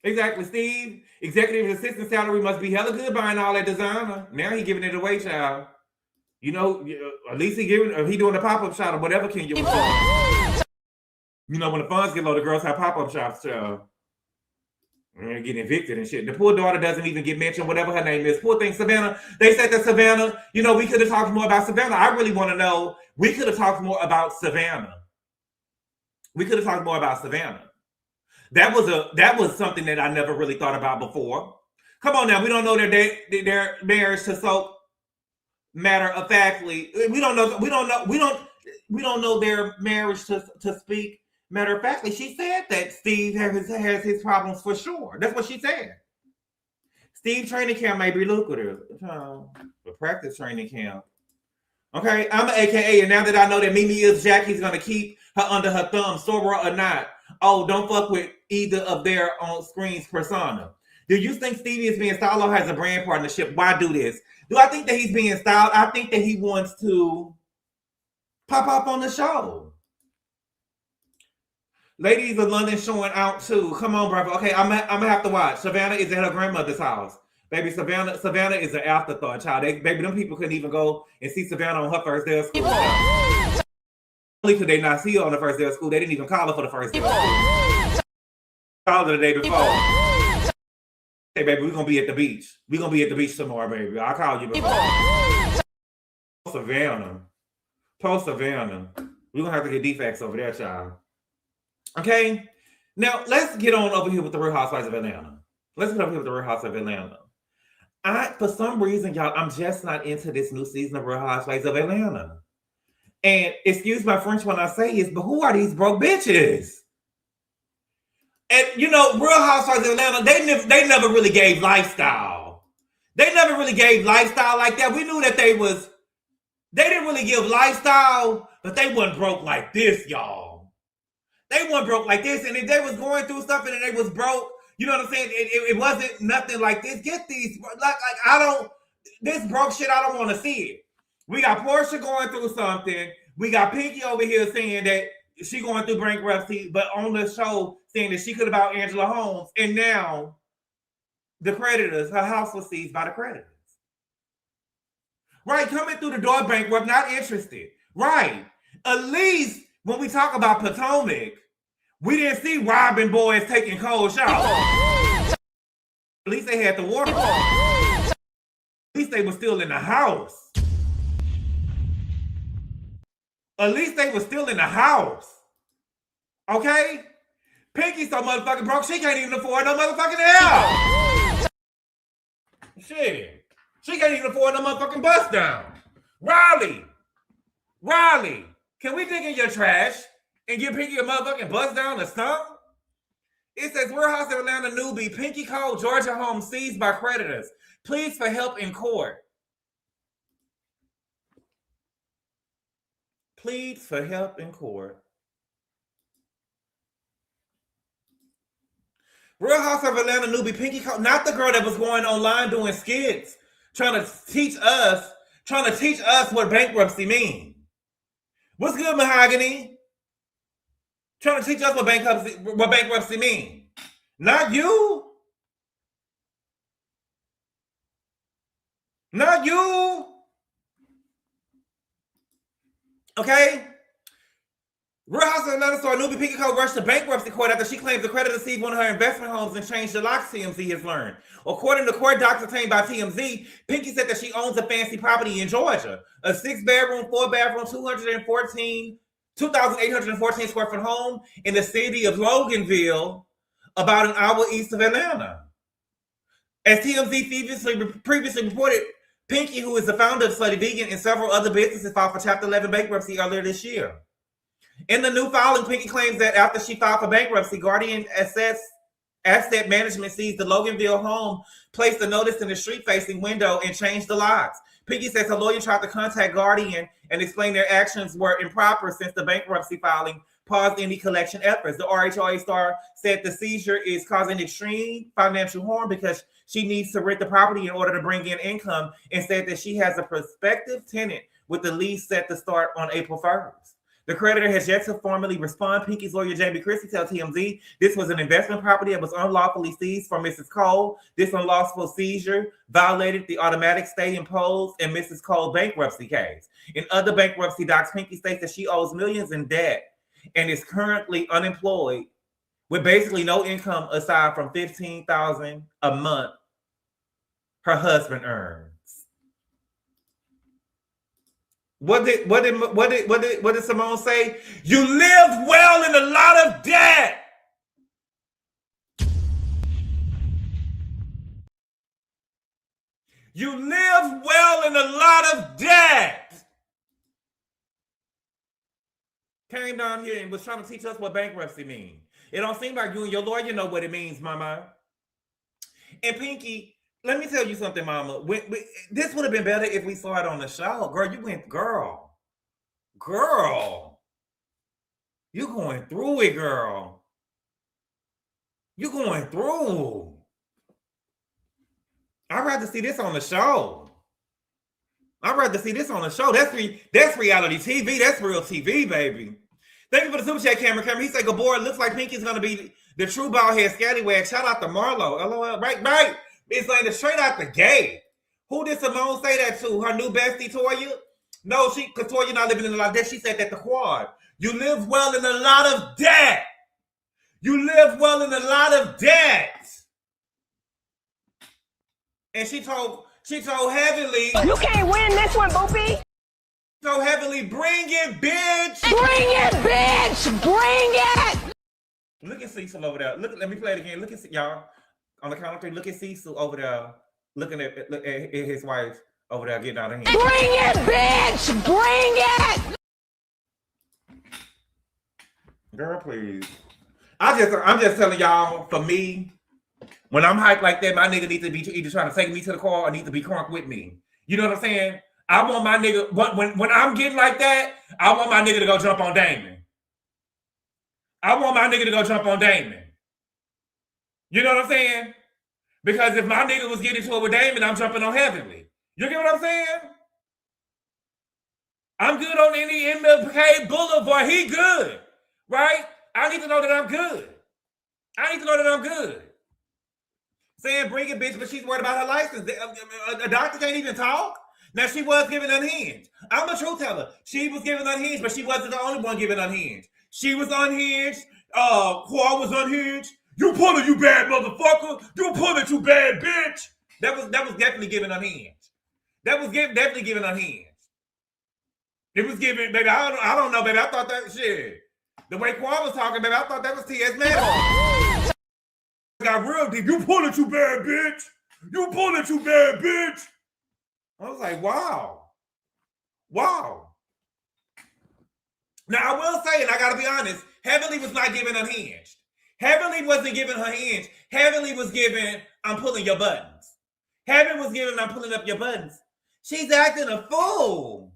Exactly, Steve. Executive assistant salary must be hella good buying all that designer. Now he giving it away, child. You know, at least he doing a pop-up shop or whatever can you afford. You know, when the funds get low, the girls have pop-up shops, child. And getting evicted and shit. The poor daughter doesn't even get mentioned, whatever her name is. Poor thing, Savannah. They said that Savannah, you know, we could have talked more about Savannah. I really want to know, we could have talked more about Savannah. That was something that I never really thought about before. Come on now, we don't know their marriage to so matter of factly. We don't know their marriage to speak. Matter of factly, she said that Steve has his problems for sure. That's what she said. Steve training camp may be lucrative. But practice training camp. Okay, I'm an AKA, and now that I know that Mimi is Jackie's gonna keep her under her thumb, Sora or not. Oh, don't fuck with either of their on screens persona. Do you think Stevie is being styled or has a brand partnership? Why do this? Do I think that he's being styled? I think that he wants to pop up on the show. Ladies of London showing out too. Come on, brother. Okay, I'm gonna have to watch. Savannah is at her grandmother's house. Baby, Savannah is an afterthought, child. Baby, them people couldn't even go and see Savannah on her first day of school. Only could they not see her on the first day of school. They didn't even call her for the first day of school. Called her the day before. Hey, baby, we're gonna be at the beach. We're gonna be at the beach tomorrow, baby. I'll call you before. Savannah. Post Savannah. We're gonna have to get defects over there, child. Okay? Now, let's get on over here with the Real Housewives of Atlanta. Let's get over here with the Real Housewives of Atlanta. For some reason, y'all, I'm just not into this new season of Real Housewives of Atlanta. And excuse my French when I say this, but who are these broke bitches? And you know, Real Housewives of Atlanta, they never really gave lifestyle. They never really gave lifestyle like that. We knew that they didn't really give lifestyle, but they wasn't broke like this, y'all. They weren't broke like this, and if they was going through something and they was broke, you know what I'm saying? It wasn't nothing like this. Get these, this broke shit, I don't want to see it. We got Portia going through something. We got Pinky over here saying that she going through bankruptcy, but on the show saying that she could have bought Angela Holmes. And now the creditors, her house was seized by the creditors. Right, coming through the door bankrupt, not interested. Right. At least when we talk about Potomac, we didn't see Robin boys taking cold showers. At least they had the water. At least they were still in the house. At least they were still in the house. Okay? Pinky's so motherfucking broke, she can't even afford no motherfucking help. Shit. She can't even afford no motherfucking bus down. Riley, can we dig in your trash and give Pinky a motherfucking bus down or something? It says, Real House of Atlanta newbie, Pinky Cole, Georgia home seized by creditors. Please for help in court. Pleads for help in court. Real House of Atlanta newbie, Pinky Cole, not the girl that was going online doing skits, trying to teach us what bankruptcy means. What's good, Mahogany? Trying to teach us what bankruptcy means. Not you. Not you. Okay? Real House of Atlanta star newbie Pinky Cole rushed to bankruptcy court after she claims the creditor seized one of her investment homes and changed the locks, TMZ has learned. According to court docs obtained by TMZ, Pinky said that she owns a fancy property in Georgia, a 6-bedroom, 4-bathroom, 2,814 square foot home in the city of Loganville, about an hour east of Atlanta. As TMZ previously reported, Pinky, who is the founder of Slutty Vegan and several other businesses, filed for Chapter 11 bankruptcy earlier this year. In the new filing, Pinky claims that after she filed for bankruptcy, Guardian Asset Management seized the Loganville home, placed a notice in the street-facing window, and changed the locks. Pinky says her lawyer tried to contact Guardian and explain their actions were improper since the bankruptcy filing paused any collection efforts. The RHOA star said the seizure is causing extreme financial harm because she needs to rent the property in order to bring in income, and said that she has a prospective tenant with the lease set to start on April 1st. The creditor has yet to formally respond. Pinky's lawyer, Jamie Christie, tells TMZ this was an investment property that was unlawfully seized from Mrs. Cole. This unlawful seizure violated the automatic stay imposed in Mrs. Cole's bankruptcy case. In other bankruptcy docs, Pinky states that she owes millions in debt and is currently unemployed with basically no income aside from $15,000 a month her husband earns. What did Simone say? You lived well in a lot of debt. You lived well in a lot of debt. Came down here and was trying to teach us what bankruptcy means. It don't seem like you and your lawyer know what it means, mama. And Pinky, let me tell you something, Mama. This would have been better if we saw it on the show. Girl, you went, girl. You going through it, girl. You going through. I'd rather see this on the show. That's reality TV. That's real TV, baby. Thank you for the super chat, Cameron. He said, Gabor, looks like Pinky's going to be the true bald head scallywag. Shout out to Marlo. LOL. Right. It's like the straight out the gate. Who did Simone say that to? Her new bestie, Toya? No, because Toya not living in a lot of debt. She said that to Quad. You live well in a lot of debt. And she told Heavenly, You can't win this one, Boopy. so Heavenly, bring it, bitch. Bring it, bitch. Bring it. Look at Cecil over there. Let me play it again. Look at y'all on the count of 3. Look at Cecil over there, looking at his wife over there getting out of hand. Bring it, bitch. Bring it. Girl, please. I'm just telling y'all. For me, when I'm hyped like that, my nigga needs to be either trying to take me to the car or needs to be crunk with me. You know what I'm saying? I want my nigga, when I'm getting like that, I want my nigga to go jump on Damon. You know what I'm saying? Because if my nigga was getting to it with Damon, I'm jumping on Heavenly. You get what I'm saying? I'm good on any MLK Boulevard. He good, right? I need to know that I'm good. Saying bring it, bitch, but she's worried about her license. A doctor can't even talk. Now, she was given unhinged. I'm a truth teller. She was given unhinged, but she wasn't the only one given unhinged. She was unhinged. Qual was unhinged. You pull it, you bad motherfucker. You pull it, you bad bitch. That was definitely given unhinged. Definitely given unhinged. It was given, baby. I don't know, baby. I thought that shit. The way Qual was talking, baby, I thought that was T.S. Maddox. Got real deep. You pull it, you bad bitch. I was like, wow. Now, I will say, and I got to be honest, Heavenly was not given unhinged. Heavenly wasn't given her hinge. Heavenly was given, I'm pulling your buttons. Heaven was given, I'm pulling up your buttons. She's acting a fool.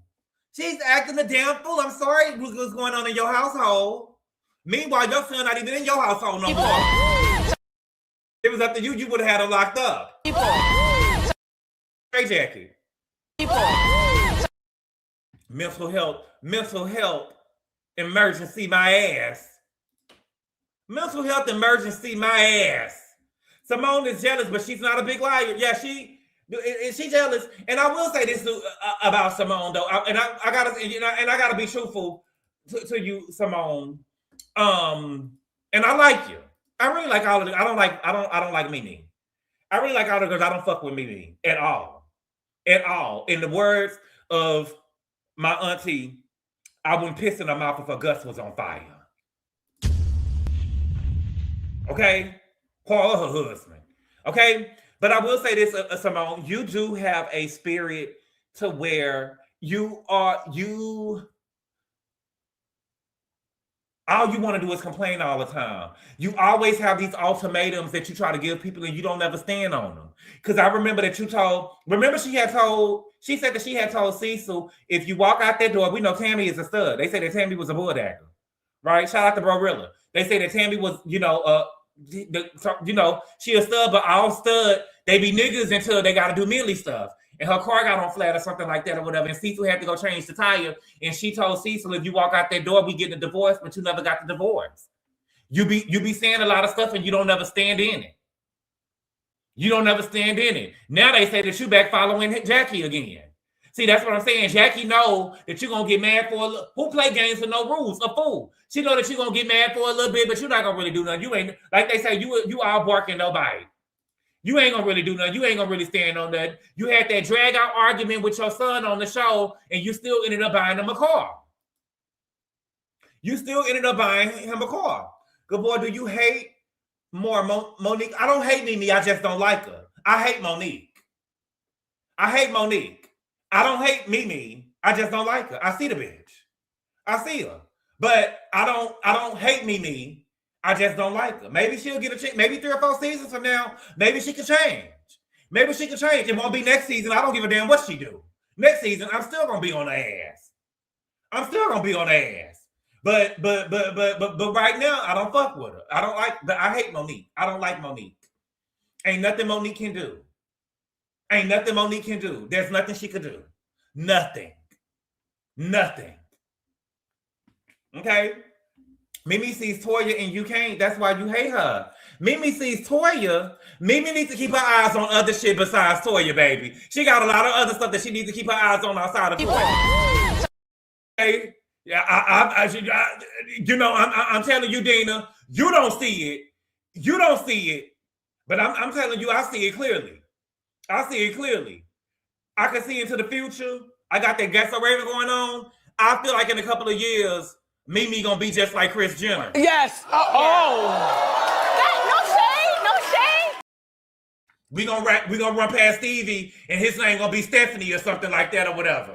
She's acting a damn fool. I'm sorry what's going on in your household. Meanwhile, your son not even in your household no more. It was up to you. You would have had him locked up. Straight jacket. Mental health, emergency, my ass. Mental health emergency, my ass. Simone is jealous, but she's not a big liar. Yeah, she's jealous. And I will say this about Simone, though. I gotta be truthful to you, Simone. And I like you. I really like all of it. I don't like Mimi. I really like all of the girls. I don't fuck with Mimi at all. In the words of my auntie, I wouldn't piss in her mouth if her guts was on fire. Okay? Or her husband. Okay? But I will say this, Simone, you do have a spirit to where all you want to do is complain all the time. You always have these ultimatums that you try to give people and you don't ever stand on them. Because I remember that she said that she had told Cecil, if you walk out that door, we know Tammy is a stud. They say that Tammy was a bulldagger, right? Shout out to Brorilla. They say that Tammy was, she a stud, but all stud, they be niggas until they got to do Millie stuff. And her car got on flat or something like that or whatever. And Cecil had to go change the tire. And she told Cecil, if you walk out that door, we get a divorce, but you never got the divorce. You be saying a lot of stuff and you don't ever stand in it. Now they say that you back following Jackie again. See, that's what I'm saying. Jackie know that you're going to get mad for a little. Who play games with no rules? A fool. She know that you're going to get mad for a little bit, but you're not going to really do nothing. You ain't, like they say, you all barking nobody. You ain't gonna really do nothing. You ain't gonna really stand on that. You had that drag out argument with your son on the show, and you still ended up buying him a car. Good boy, do you hate more Monique? I don't hate Mimi. I just don't like her. I hate Monique. I don't hate Mimi. I just don't like her. I see the bitch. I see her, but I don't hate Mimi. I just don't like her. Maybe she'll get a chance. Maybe 3 or 4 seasons from now, maybe she can change. Maybe she can change. It won't be next season. I don't give a damn what she do. Next season, I'm still gonna be on her ass. I'm still gonna be on her ass. But right now, I don't fuck with her. I don't like. I hate Monique. I don't like Monique. Ain't nothing Monique can do. Ain't nothing Monique can do. There's nothing she could do. Nothing. Nothing. Okay? Mimi sees Toya and you can't. That's why you hate her. Mimi sees Toya. Mimi needs to keep her eyes on other shit besides Toya, baby. She got a lot of other stuff that she needs to keep her eyes on outside of Toya. Okay? Yeah, I'm telling you, Dina, you don't see it. You don't see it. But I'm telling you, I see it clearly. I see it clearly. I can see into the future. I got that gas going on. I feel like in a couple of years, Mimi gonna be just like Kris Jenner. Yes. No shade. We gonna run past Stevie, and his name gonna be Stephanie or something like that or whatever.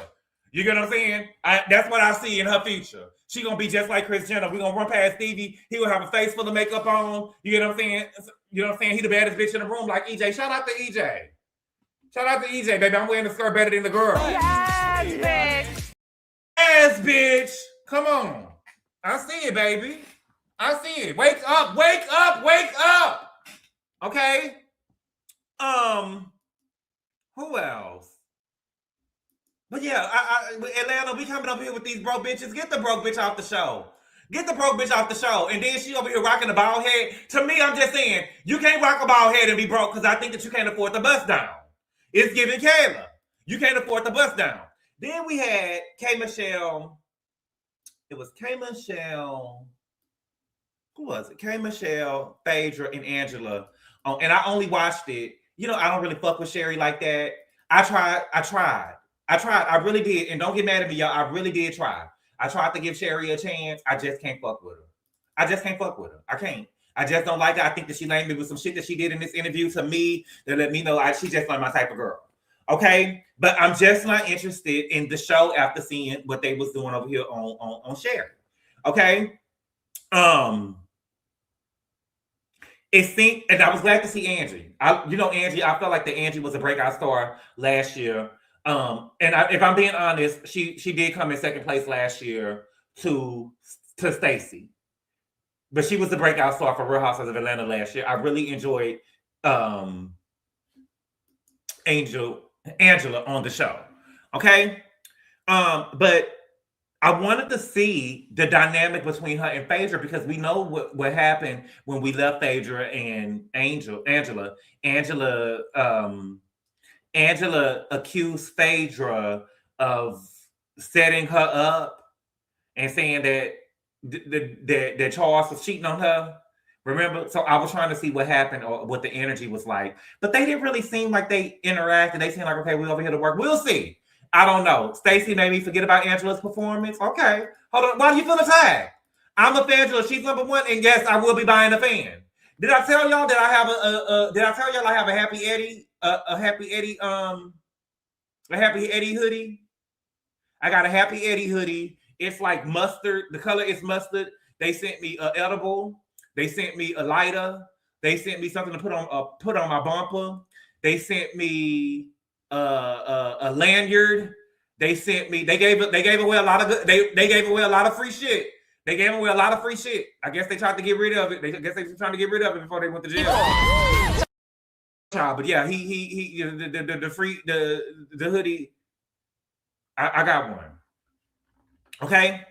You get what I'm saying? That's what I see in her future. She gonna be just like Kris Jenner. We gonna run past Stevie. He will have a face full of makeup on. You get what I'm saying? You know what I'm saying? He the baddest bitch in the room, like EJ. Shout out to EJ. Shout out to EJ, baby. I'm wearing the skirt better than the girl. Yes, bitch. Yes, bitch. Come on. I see it, baby. I see it. Wake up, wake up, wake up. Okay. Who else? But yeah, Atlanta, we coming up here with these broke bitches. Get the broke bitch off the show. Get the broke bitch off the show. And then she over here rocking the bald head. To me, I'm just saying, you can't rock a bald head and be broke because I think that you can't afford the bust down. It's giving Kayla. You can't afford the bust down. Then we had K. Michelle. It was K. Michelle. Who was it? K. Michelle, Phaedra, and Angela. And I only watched it. You know, I don't really fuck with Sherri like that. I tried. I really did. And don't get mad at me, y'all. I really did try. I tried to give Sherri a chance. I just can't fuck with her. I can't. I just don't like her. I think that she lamed me with some shit that she did in this interview to me that let me know she just not my type of girl. Okay? But I'm just not interested in the show after seeing what they was doing over here on Sherri. Okay? And I was glad to see Angie. Angie, I felt like that Angie was a breakout star last year. If I'm being honest, she did come in second place last year to Stacey, but she was the breakout star for Real Housewives of Atlanta last year. I really enjoyed Angela on the show. Okay, but I wanted to see the dynamic between her and Phaedra because we know what happened when we left Phaedra and Angela. Angela accused Phaedra of setting her up and saying that Charles was cheating on her. Remember? So I was trying to see what happened or what the energy was like. But they didn't really seem like they interacted. They seemed like, okay, we're over here to work. We'll see. I don't know. Stacey made me forget about Angela's performance. Okay. Hold on. Why do you feel attacked? I'm a Angela. She's number one. And yes, I will be buying a fan. Did I tell y'all that I have I have a Happy Eddie? A Happy Eddie hoodie. I got a Happy Eddie hoodie. It's like mustard. The color is mustard. They sent me an edible. They sent me a lighter. They sent me something to put on my bumper. They sent me a lanyard. They gave away a lot of they gave away a lot of free shit. They gave away a lot of free shit. I guess they tried to get rid of it. I guess they were trying to get rid of it before they went to jail. But yeah, he the hoodie. I got one. Okay.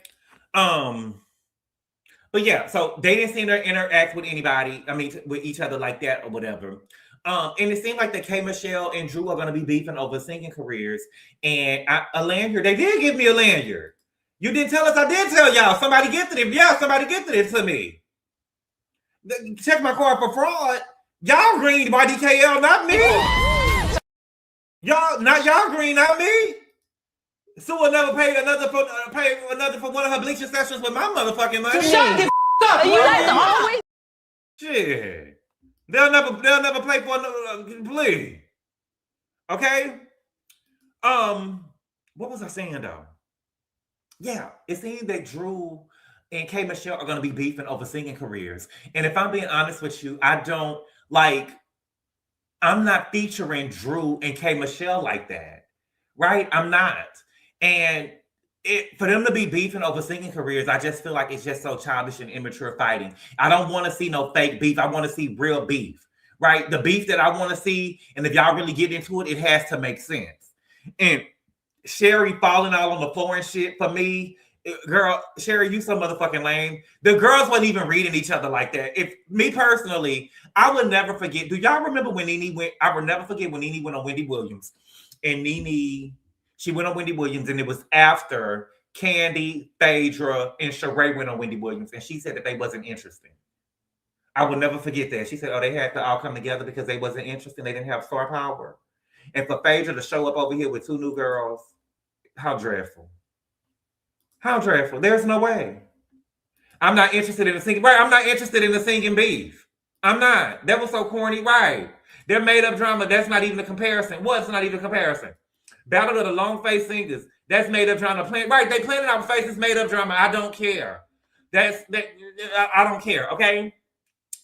But yeah, so they didn't seem to interact with anybody. I mean, with each other like that or whatever. And it seemed like that K. Michelle and Drew are going to be beefing over singing careers. And a lanyard, they did give me a lanyard. You didn't tell us. I did tell y'all. Somebody gifted it. Yeah, somebody gifted it to me. Check my card for fraud. Y'all green YDKL, not me. Y'all green, not me. Sue will never pay another for one of her bleaching sessions with my motherfucking money. So shut the up. You guys always. Shit. They'll never play for please. Okay. What was I saying though? Yeah, it seems that Drew and K. Michelle are going to be beefing over singing careers. And if I'm being honest with you, I don't I'm not featuring Drew and K Michelle like that, right? I'm not. And for them to be beefing over singing careers, I just feel like it's just so childish and immature fighting. I don't want to see no fake beef. I want to see real beef, right? The beef that I want to see, and if y'all really get into it, it has to make sense. And Sherri falling out on the floor and shit, for me, girl, Sherri, you so motherfucking lame. The girls wasn't even reading each other like that. If me personally, I would never forget. Do y'all remember when Nene went? I will never forget when Nene went on Wendy Williams. And Nene, she went on Wendy Williams, and it was after Kandi, Phaedra, and Sherri went on Wendy Williams. And she said that they wasn't interesting. I will never forget that. She said, oh, they had to all come together because they wasn't interesting. They didn't have star power. And for Phaedra to show up over here with 2 new girls, how dreadful. How dreadful. There's no way. I'm not interested in the singing. Right, I'm not interested in the singing beef. I'm not. That was so corny. Right. They're made up drama. That's not even a comparison. What's not even a comparison? Battle of the Long Face Singers. That's made up drama. Right, they planted our faces, made up drama. I don't care. I don't care, okay?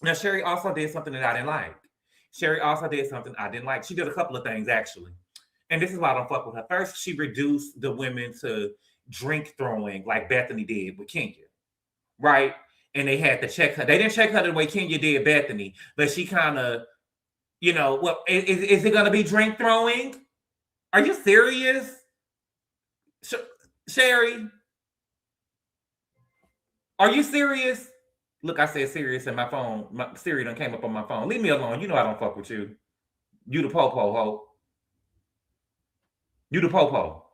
Now, Sherri also did something that I didn't like. Sherri also did something I didn't like. She did a couple of things, actually. And this is why I don't fuck with her. First, she reduced the women to drink throwing like Bethany did with Kenya, right? And they had to check her. They didn't check her the way Kenya did Bethany, but she kind of, you know, well, is it going to be drink throwing? Are you serious? Sherri? Are you serious? Look, I said serious in my phone. My Siri done came up on my phone. Leave me alone. You know I don't fuck with you. You the po-po, ho. You the po-po.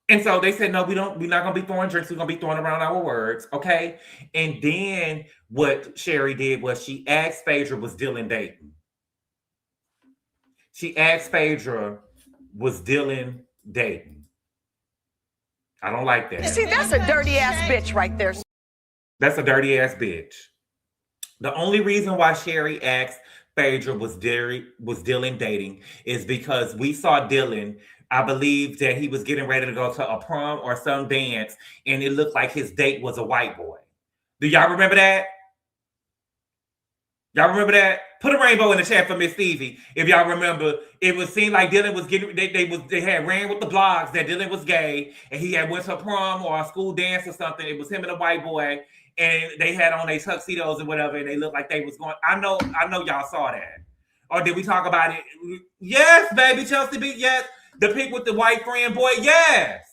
And so they said, no, we're not gonna be throwing drinks, we're gonna be throwing around our words, okay? And then what Sherri did was she asked Phaedra was Dylan dating. She asked Phaedra was Dylan dating. I don't like that. You see, that's a dirty ass bitch right there. That's a dirty ass bitch. The only reason why Sherri asked Phaedra was Dylan dating is because we saw Dylan. I believe that he was getting ready to go to a prom or some dance, and it looked like his date was a white boy. Do y'all remember that? Y'all remember that? Put a rainbow in the chat for Miss Stevie. If y'all remember, it was seemed like Dylan was getting they had ran with the blogs that Dylan was gay, and he had went to a prom or a school dance or something. It was him and a white boy, and they had on their tuxedos and whatever, and they looked like they was going. I know y'all saw that. Or did we talk about it? Yes, baby, Chelsea B. Yes. The pic with the white friend boy, yes.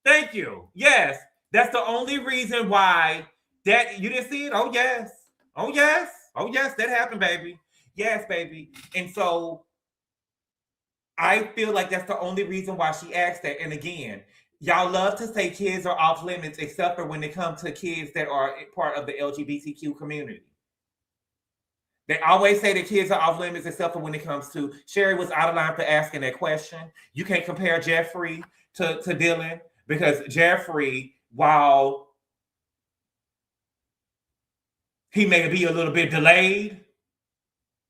Thank you. Yes. That's the only reason why that you didn't see it. Oh, yes. Oh, yes. Oh, yes. That happened, baby. Yes, baby. And so I feel like that's the only reason why she asked that. And again, y'all love to say kids are off limits, except for when it comes to kids that are part of the LGBTQ community. They always say that kids are off limits, except for when it comes to Sherri was out of line for asking that question. You can't compare Jeffrey to Dylan because Jeffrey, while he may be a little bit delayed,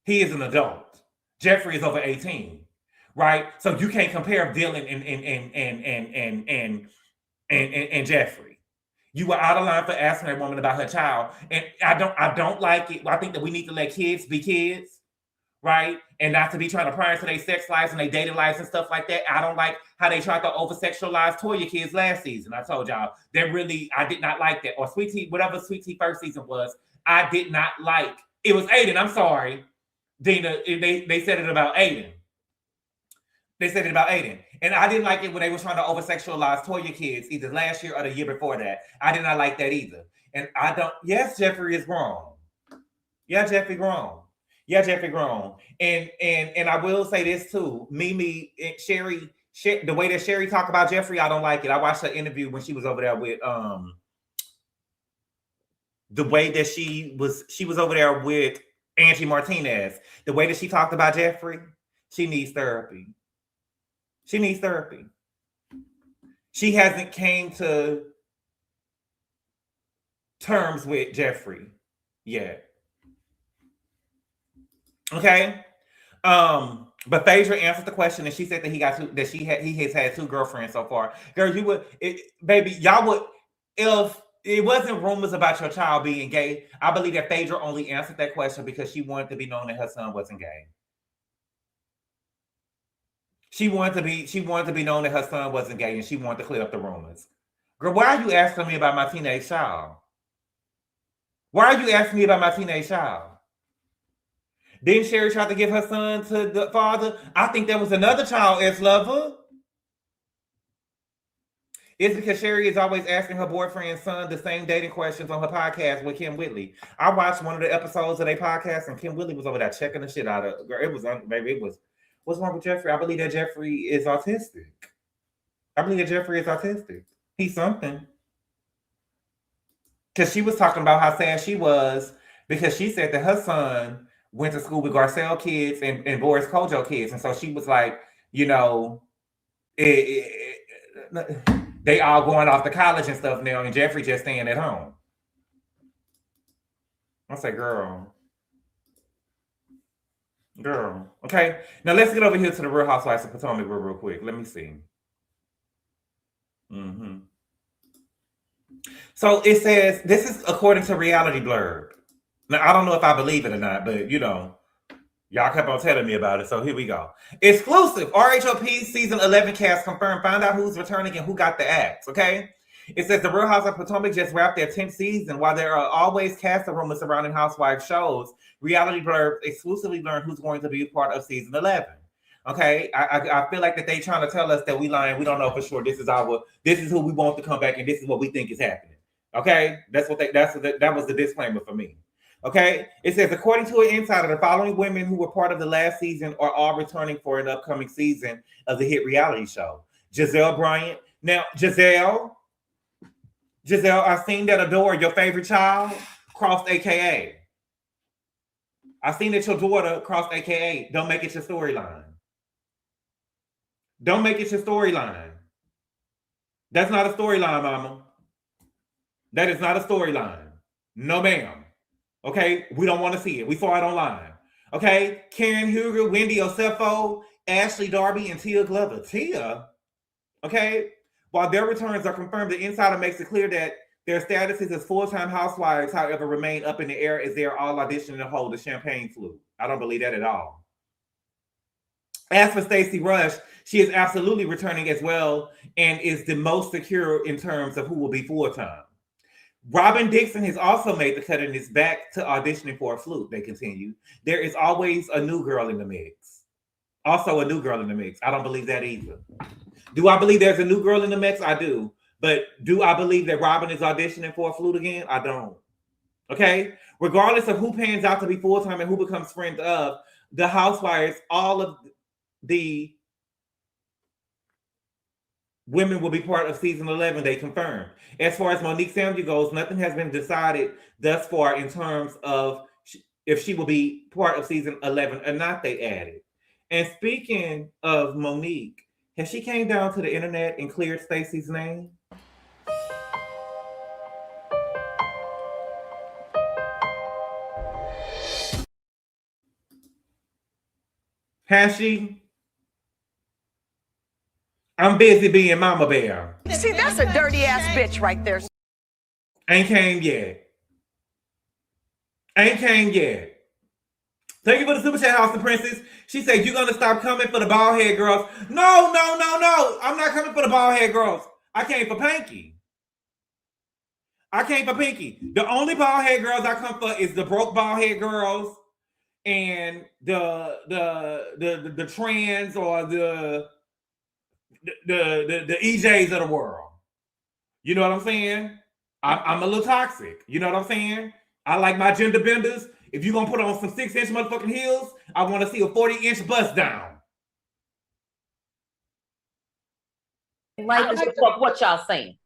he is an adult. Jeffrey is over 18, right? So you can't compare Dylan and Jeffrey. You were out of line for asking that woman about her child. And I don't like it. I think that we need to let kids be kids, right? And not to be trying to pry into their sex lives and their dating lives and stuff like that. I don't like how they tried to over-sexualize Toya kids last season. I told y'all. I did not like that. Or Sweet Tea, whatever Sweet Tea first season was, I did not like. It was Aiden. I'm sorry. Dina, they said it about Aiden. They said it about Aiden. And I didn't like it when they were trying to over-sexualize Toya kids either last year or the year before that. I did not like that either. And I don't, yes, Jeffrey is grown. Yeah, Jeffrey grown. Yeah, Jeffrey grown. And I will say this too. Mimi and Sherri, the way that Sherri talked about Jeffrey, I don't like it. I watched her interview when she was over there with the way that she was over there with Angie Martinez. The way that she talked about Jeffrey, she needs therapy. She needs therapy. She hasn't came to terms with Jeffrey yet. Okay. But Phaedra answered the question, and she said that he has had 2 girlfriends so far. Girl, baby, y'all would, if it wasn't rumors about your child being gay. I believe that Phaedra only answered that question because she wanted to be known that her son wasn't gay. She wanted to be known that her son wasn't gay, and she wanted to clear up the rumors. Girl, why are you asking me about my teenage child? Why are you asking me about my teenage child? Didn't Sherri try to give her son to the father? I think there was another child ex-lover. It's because Sherri is always asking her boyfriend's son the same dating questions on her podcast with Kim Whitley. I watched one of the episodes of their podcast, and Kim Whitley was over there checking the shit out of. Girl, it was what's wrong with Jeffrey? I believe that Jeffrey is autistic. He's something. Because she was talking about how sad she was because she said that her son went to school with Garcelle kids and Boris Kojo kids. And so she was like, you know, they all going off to college and stuff now, and Jeffrey just staying at home. I say, girl. Okay, now let's get over here to the Real Housewives of Potomac real quick. Let me see. So it says, this is according to Reality Blurb. Now, I don't know if I believe it or not, but you know, y'all kept on telling me about it, so here we go. Exclusive, RHOP season 11 cast confirmed. Find out who's returning and who got the axe, okay? It says the Real Housewives of Potomac just wrapped their 10th season. While there are always casting rumors surrounding Housewives shows, Reality Blurb exclusively learned who's going to be a part of season 11. Okay, I feel like that they trying to tell us that we lying. We don't know for sure. This is who we want to come back, and this is what we think is happening. Okay, that was the disclaimer for me. Okay, it says according to an insider, the following women who were part of the last season are all returning for an upcoming season of the hit reality show. Giselle Bryant. Now, Giselle, I seen that Adore, your favorite child, crossed AKA. I seen that your daughter crossed AKA. Don't make it your storyline. Don't make it your storyline. That's not a storyline, mama. That is not a storyline. No, ma'am. Okay? We don't want to see it. We saw it online. Okay? Karen Huger, Wendy Osefo, Ashley Darby, and Tia Glover. Tia? Okay? While their returns are confirmed, the insider makes it clear that their statuses as full-time housewives, however, remain up in the air as they are all auditioning to hold the champagne flu. I don't believe that at all. As for Stacey Rush, she is absolutely returning as well and is the most secure in terms of who will be full-time. Robin Dixon has also made the cut and is back to auditioning for a flute, they continue. There is always a new girl in the mix. Also a new girl in the mix. I don't believe that either. Do I believe there's a new girl in the mix? I do. But do I believe that Robin is auditioning for a flute again? I don't. Okay? Regardless of who pans out to be full-time and who becomes friends of, the housewives, all of the women will be part of season 11, they confirmed. As far as Monique Samuel goes, nothing has been decided thus far in terms of if she will be part of season 11 or not, they added. And speaking of Monique, has she came down to the internet and cleared Stacey's name? Has she? I'm busy being Mama Bear. See, that's a dirty ass bitch right there. Ain't came yet. Thank you for the super chat, House of Princess. She said, you're going to stop coming for the bald head girls. No. I'm not coming for the bald head girls. I came for Pinky. The only bald head girls I come for is the broke bald head girls and the trans or the EJs of the world. You know what I'm saying? I'm a little toxic. You know what I'm saying? I like my gender benders. If you're going to put on some 6-inch motherfucking heels, I want to see a 40-inch bust down. I don't give a fuck what y'all saying.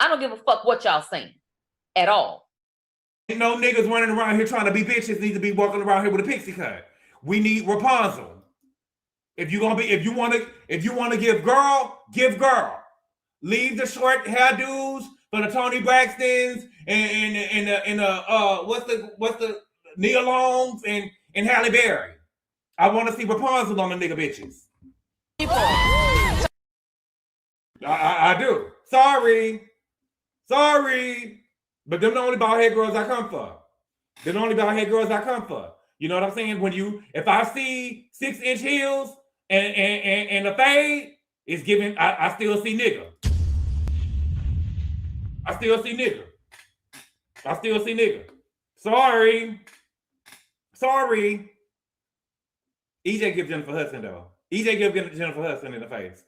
I don't give a fuck what y'all saying at all. Ain't no niggas running around here trying to be bitches need to be walking around here with a pixie cut. We need Rapunzel. If you want to give girl, give girl. Leave the short hairdos for the Tony Braxtons and what's the Nia Longs and Halle Berry. I want to see Rapunzel on the nigga bitches. I do. Sorry. But them the only bald head girls I come for. They're the only bald head girls I come for. You know what I'm saying? If I see 6-inch heels and a fade, it's giving. I still see nigga. I still see nigga. I still see nigga. Sorry. EJ give Jennifer Hudson though. EJ give Jennifer Hudson in the face.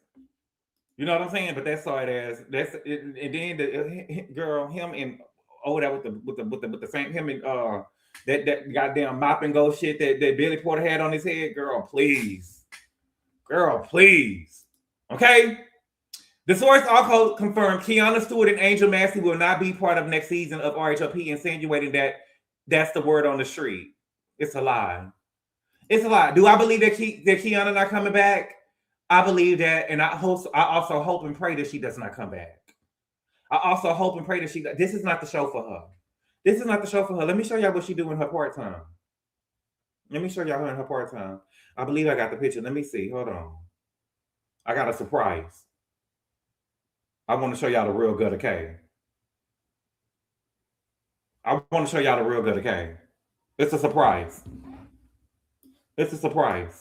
You know what I'm saying? But that's sorry ass. That's it, and then the girl, him and that with the same him and that goddamn mop and go shit that Billy Porter had on his head. Girl, please. Okay. The source also confirmed Kiana Stewart and Angel Massey will not be part of next season of RHOP, insinuating that that's the word on the street. It's a lie. It's a lie. Do I believe that Kiana not coming back? I believe that, and I also hope and pray that she does not come back. I also hope and pray that this is not the show for her. This is not the show for her. Let me show y'all what she do in her part-time. Let me show y'all her in her part-time. I believe I got the picture. Let me see. Hold on. I got a surprise. I want to show y'all the real Gutter K. I want to show y'all the real Gutter K. It's a surprise. It's a surprise.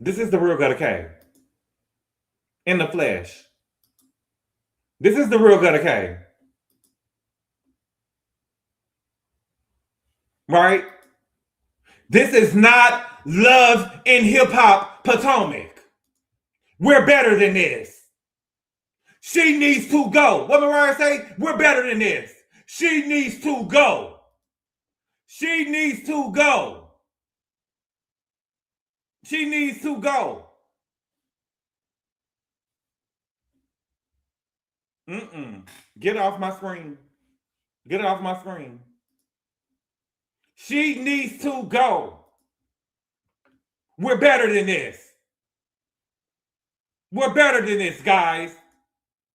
This is the real Gutter K. In the flesh. This is the real Gutter K. Right? This is not Love in Hip Hop Potomac. We're better than this. She needs to go. What Mariah say? We're better than this. She needs to go. She needs to go. She needs to go. Get off my screen. Get off my screen. She needs to go. We're better than this. We're better than this, guys.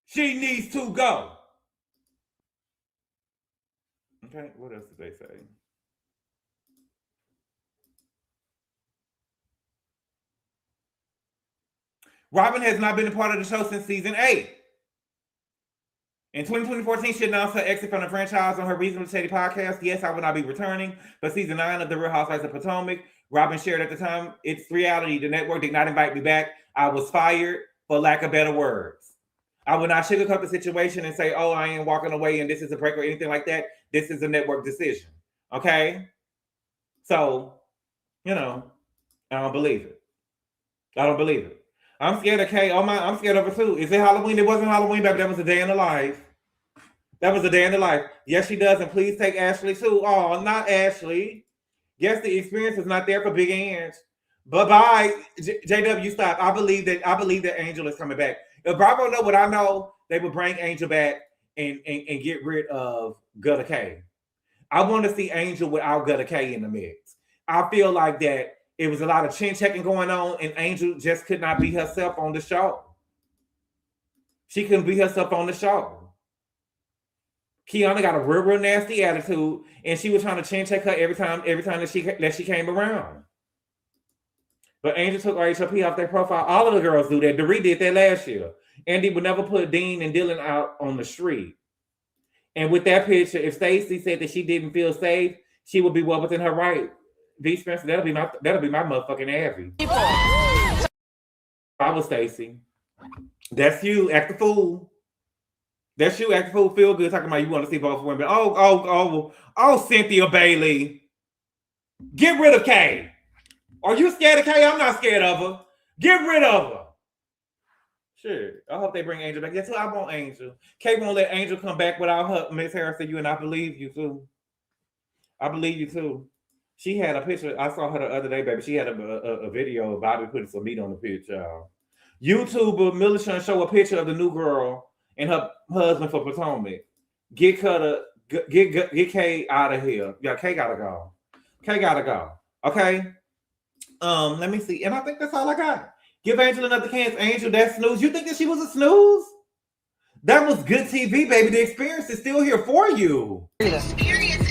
She needs to go. Okay, what else did they say? Robin has not been a part of the show since season 8. In 2014, she announced her exit from the franchise on her Reasonably Shady podcast. Yes, I will not be returning. But season 9 of The Real Housewives of Potomac, Robin shared at the time, it's reality. The network did not invite me back. I was fired, for lack of better words. I will not sugarcoat the situation and say, oh, I ain't walking away and this is a break or anything like that. This is a network decision. Okay? So, you know, I don't believe it. I don't believe it. I'm scared of Kay. I'm scared of her too. Is it Halloween? It wasn't Halloween, baby. That was a day in the life. That was a day in the life. Yes, she does. And please take Ashley too. Oh, not Ashley. Yes, the experience is not there for Big Ange. Bye-bye. JW, stop. I believe that Angel is coming back. If Bravo know what I know, they would bring Angel back and get rid of Gutter K. I want to see Angel without Gutter K in the mix. I feel like that it was a lot of chin checking going on, and Angel just could not be herself on the show. She couldn't be herself on the show. Kiana got a real nasty attitude, and she was trying to chin check her every time that she came around. But Angel took RHOP off their profile. All of the girls do that. Doree did that last year. Andy would never put Dean and Dylan out on the street. And with that picture, if Stacey said that she didn't feel safe, she would be well within her right. V. Spencer, that'll be my motherfucking Abby. I was Stacey. That's you, act the fool. That's you, act the fool. Feel good talking about you want to see both women. Oh, Cynthia Bailey. Get rid of Kay. Are you scared of Kay? I'm not scared of her. Get rid of her. Sure. I hope they bring Angel back. That's what I want, Angel. Kay won't let Angel come back without her. Miss Harris said you, and I believe you too. I believe you too. She had a picture. I saw her the other day, baby. She had a video of Bobby putting some meat on the picture, y'all. YouTuber Millicent show a picture of the new girl and her husband for Potomac. Get Kay out of here. Yeah, Kay gotta go. Kay gotta go. Okay. Let me see. And I think that's all I got. Give Angel another chance. Angel, that snooze. You think that she was a snooze? That was good TV, baby. The experience is still here for you. Experience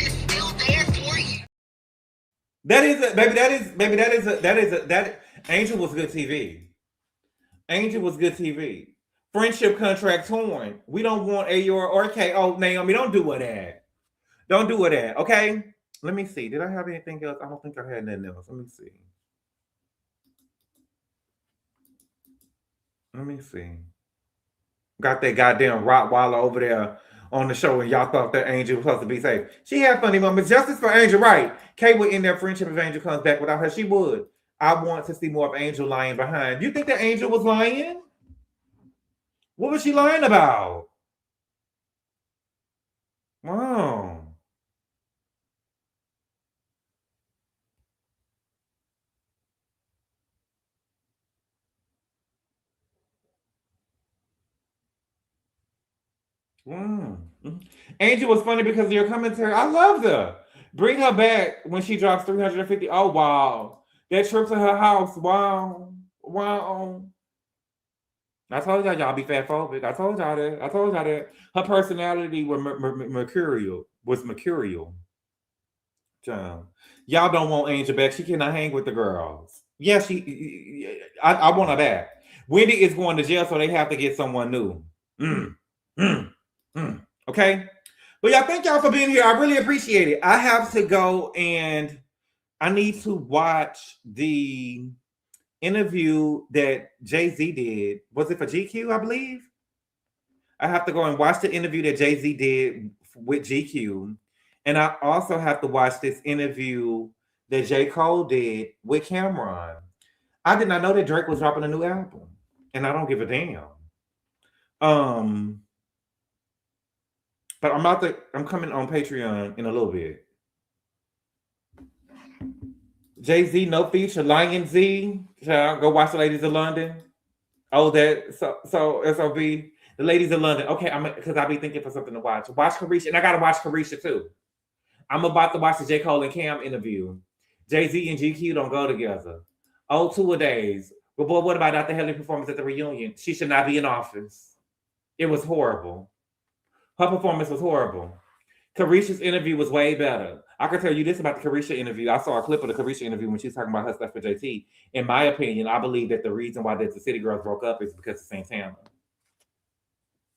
Angel was good TV. Angel was good TV. Friendship contract torn. We don't want AOR or KO. Naomi, don't do that. Don't do that. Okay. Let me see. Did I have anything else? I don't think I had nothing else. Let me see. Got that goddamn Rottweiler over there on the show, and y'all thought that Angel was supposed to be safe. She had funny moments. Justice for Angel, right? Kay would end their friendship if Angel comes back without her. She would. I want to see more of Angel lying behind. You think that Angel was lying? What was she lying about? Wow. Angel was funny because of your commentary. I loved her. Bring her back when she drops 350. Oh, wow. That trip to her house. Wow. I told y'all be fat phobic. I told y'all that. Her personality was mercurial. Y'all don't want Angel back. She cannot hang with the girls. Yeah, I want her back. Wendy is going to jail, so they have to get someone new. Okay? But y'all, thank y'all for being here. I really appreciate it. I have to go and I need to watch the interview that Jay-Z did. Was it for GQ, I believe? I have to go and watch the interview that Jay-Z did with GQ. And I also have to watch this interview that J. Cole did with Cameron. I did not know that Drake was dropping a new album. And I don't give a damn. But I'm coming on Patreon in a little bit. Jay-Z, no feature, Lion Z. Shall I go watch the Ladies of London? Oh, that so SOB, the Ladies of London. Okay, because I'll be thinking for something to watch. Watch Carisha, and I gotta watch Carisha too. I'm about to watch the J. Cole and Cam interview. Jay-Z and GQ don't go together. Oh, 2 days. But boy, what about Dr. Haley performance at the reunion? She should not be in office. It was horrible. Her performance was horrible. Carisha's interview was way better. I can tell you this about the Carisha interview. I saw a clip of the Carisha interview when she was talking about her stuff for JT. In my opinion, I believe that the reason why the City Girls broke up is because of Santana.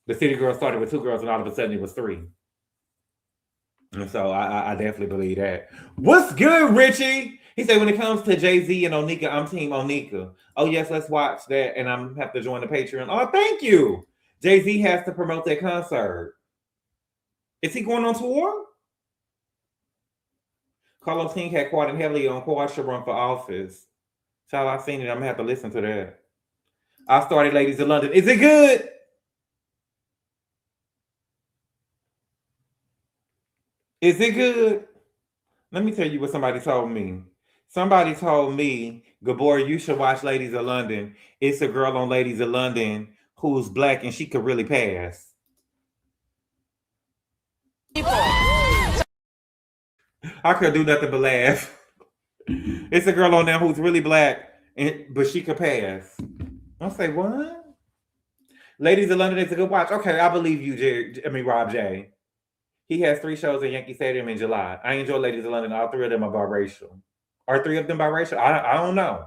The City Girls started with 2 girls and all of a sudden it was 3. And so I definitely believe that. What's good, Richie? He said when it comes to Jay-Z and Onika, I'm team Onika. Oh, yes, let's watch that. And I'm have to join the Patreon. Oh, thank you. Jay-Z has to promote that concert. Is he going on tour? Carlos King had quoted heavily on Quad should run for office. Child, I've seen it. I'm going to have to listen to that. I started Ladies of London. Is it good? Is it good? Let me tell you what somebody told me. Somebody told me, Gabor, you should watch Ladies of London. It's a girl on Ladies of London who's black and she could really pass. I couldn't do nothing but laugh. It's a girl on there who's really black, but she could pass. I'll say, what? Ladies of London is a good watch. Okay, I believe you, Rob J. He has 3 shows at Yankee Stadium in July. I enjoy Ladies of London. All 3 of them are biracial. Are 3 of them biracial? I don't know.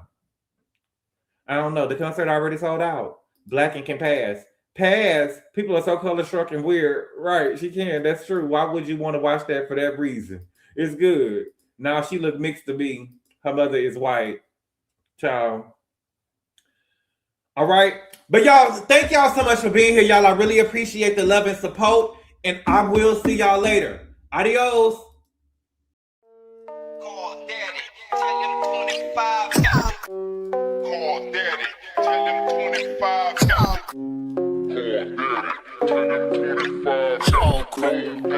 I don't know. The concert already sold out. Black and can pass. Pass. People are so color struck and weird. Right, she can. That's true. Why would you want to watch that for that reason? It's good. Now she look mixed to me. Her mother is white. Child. All right. But y'all, thank y'all so much for being here. Y'all, I really appreciate the love and support. And I will see y'all later. Adios. Call daddy, tell him 25 got it. Call daddy, tell him 25 got it. Call daddy, tell him 25 got it.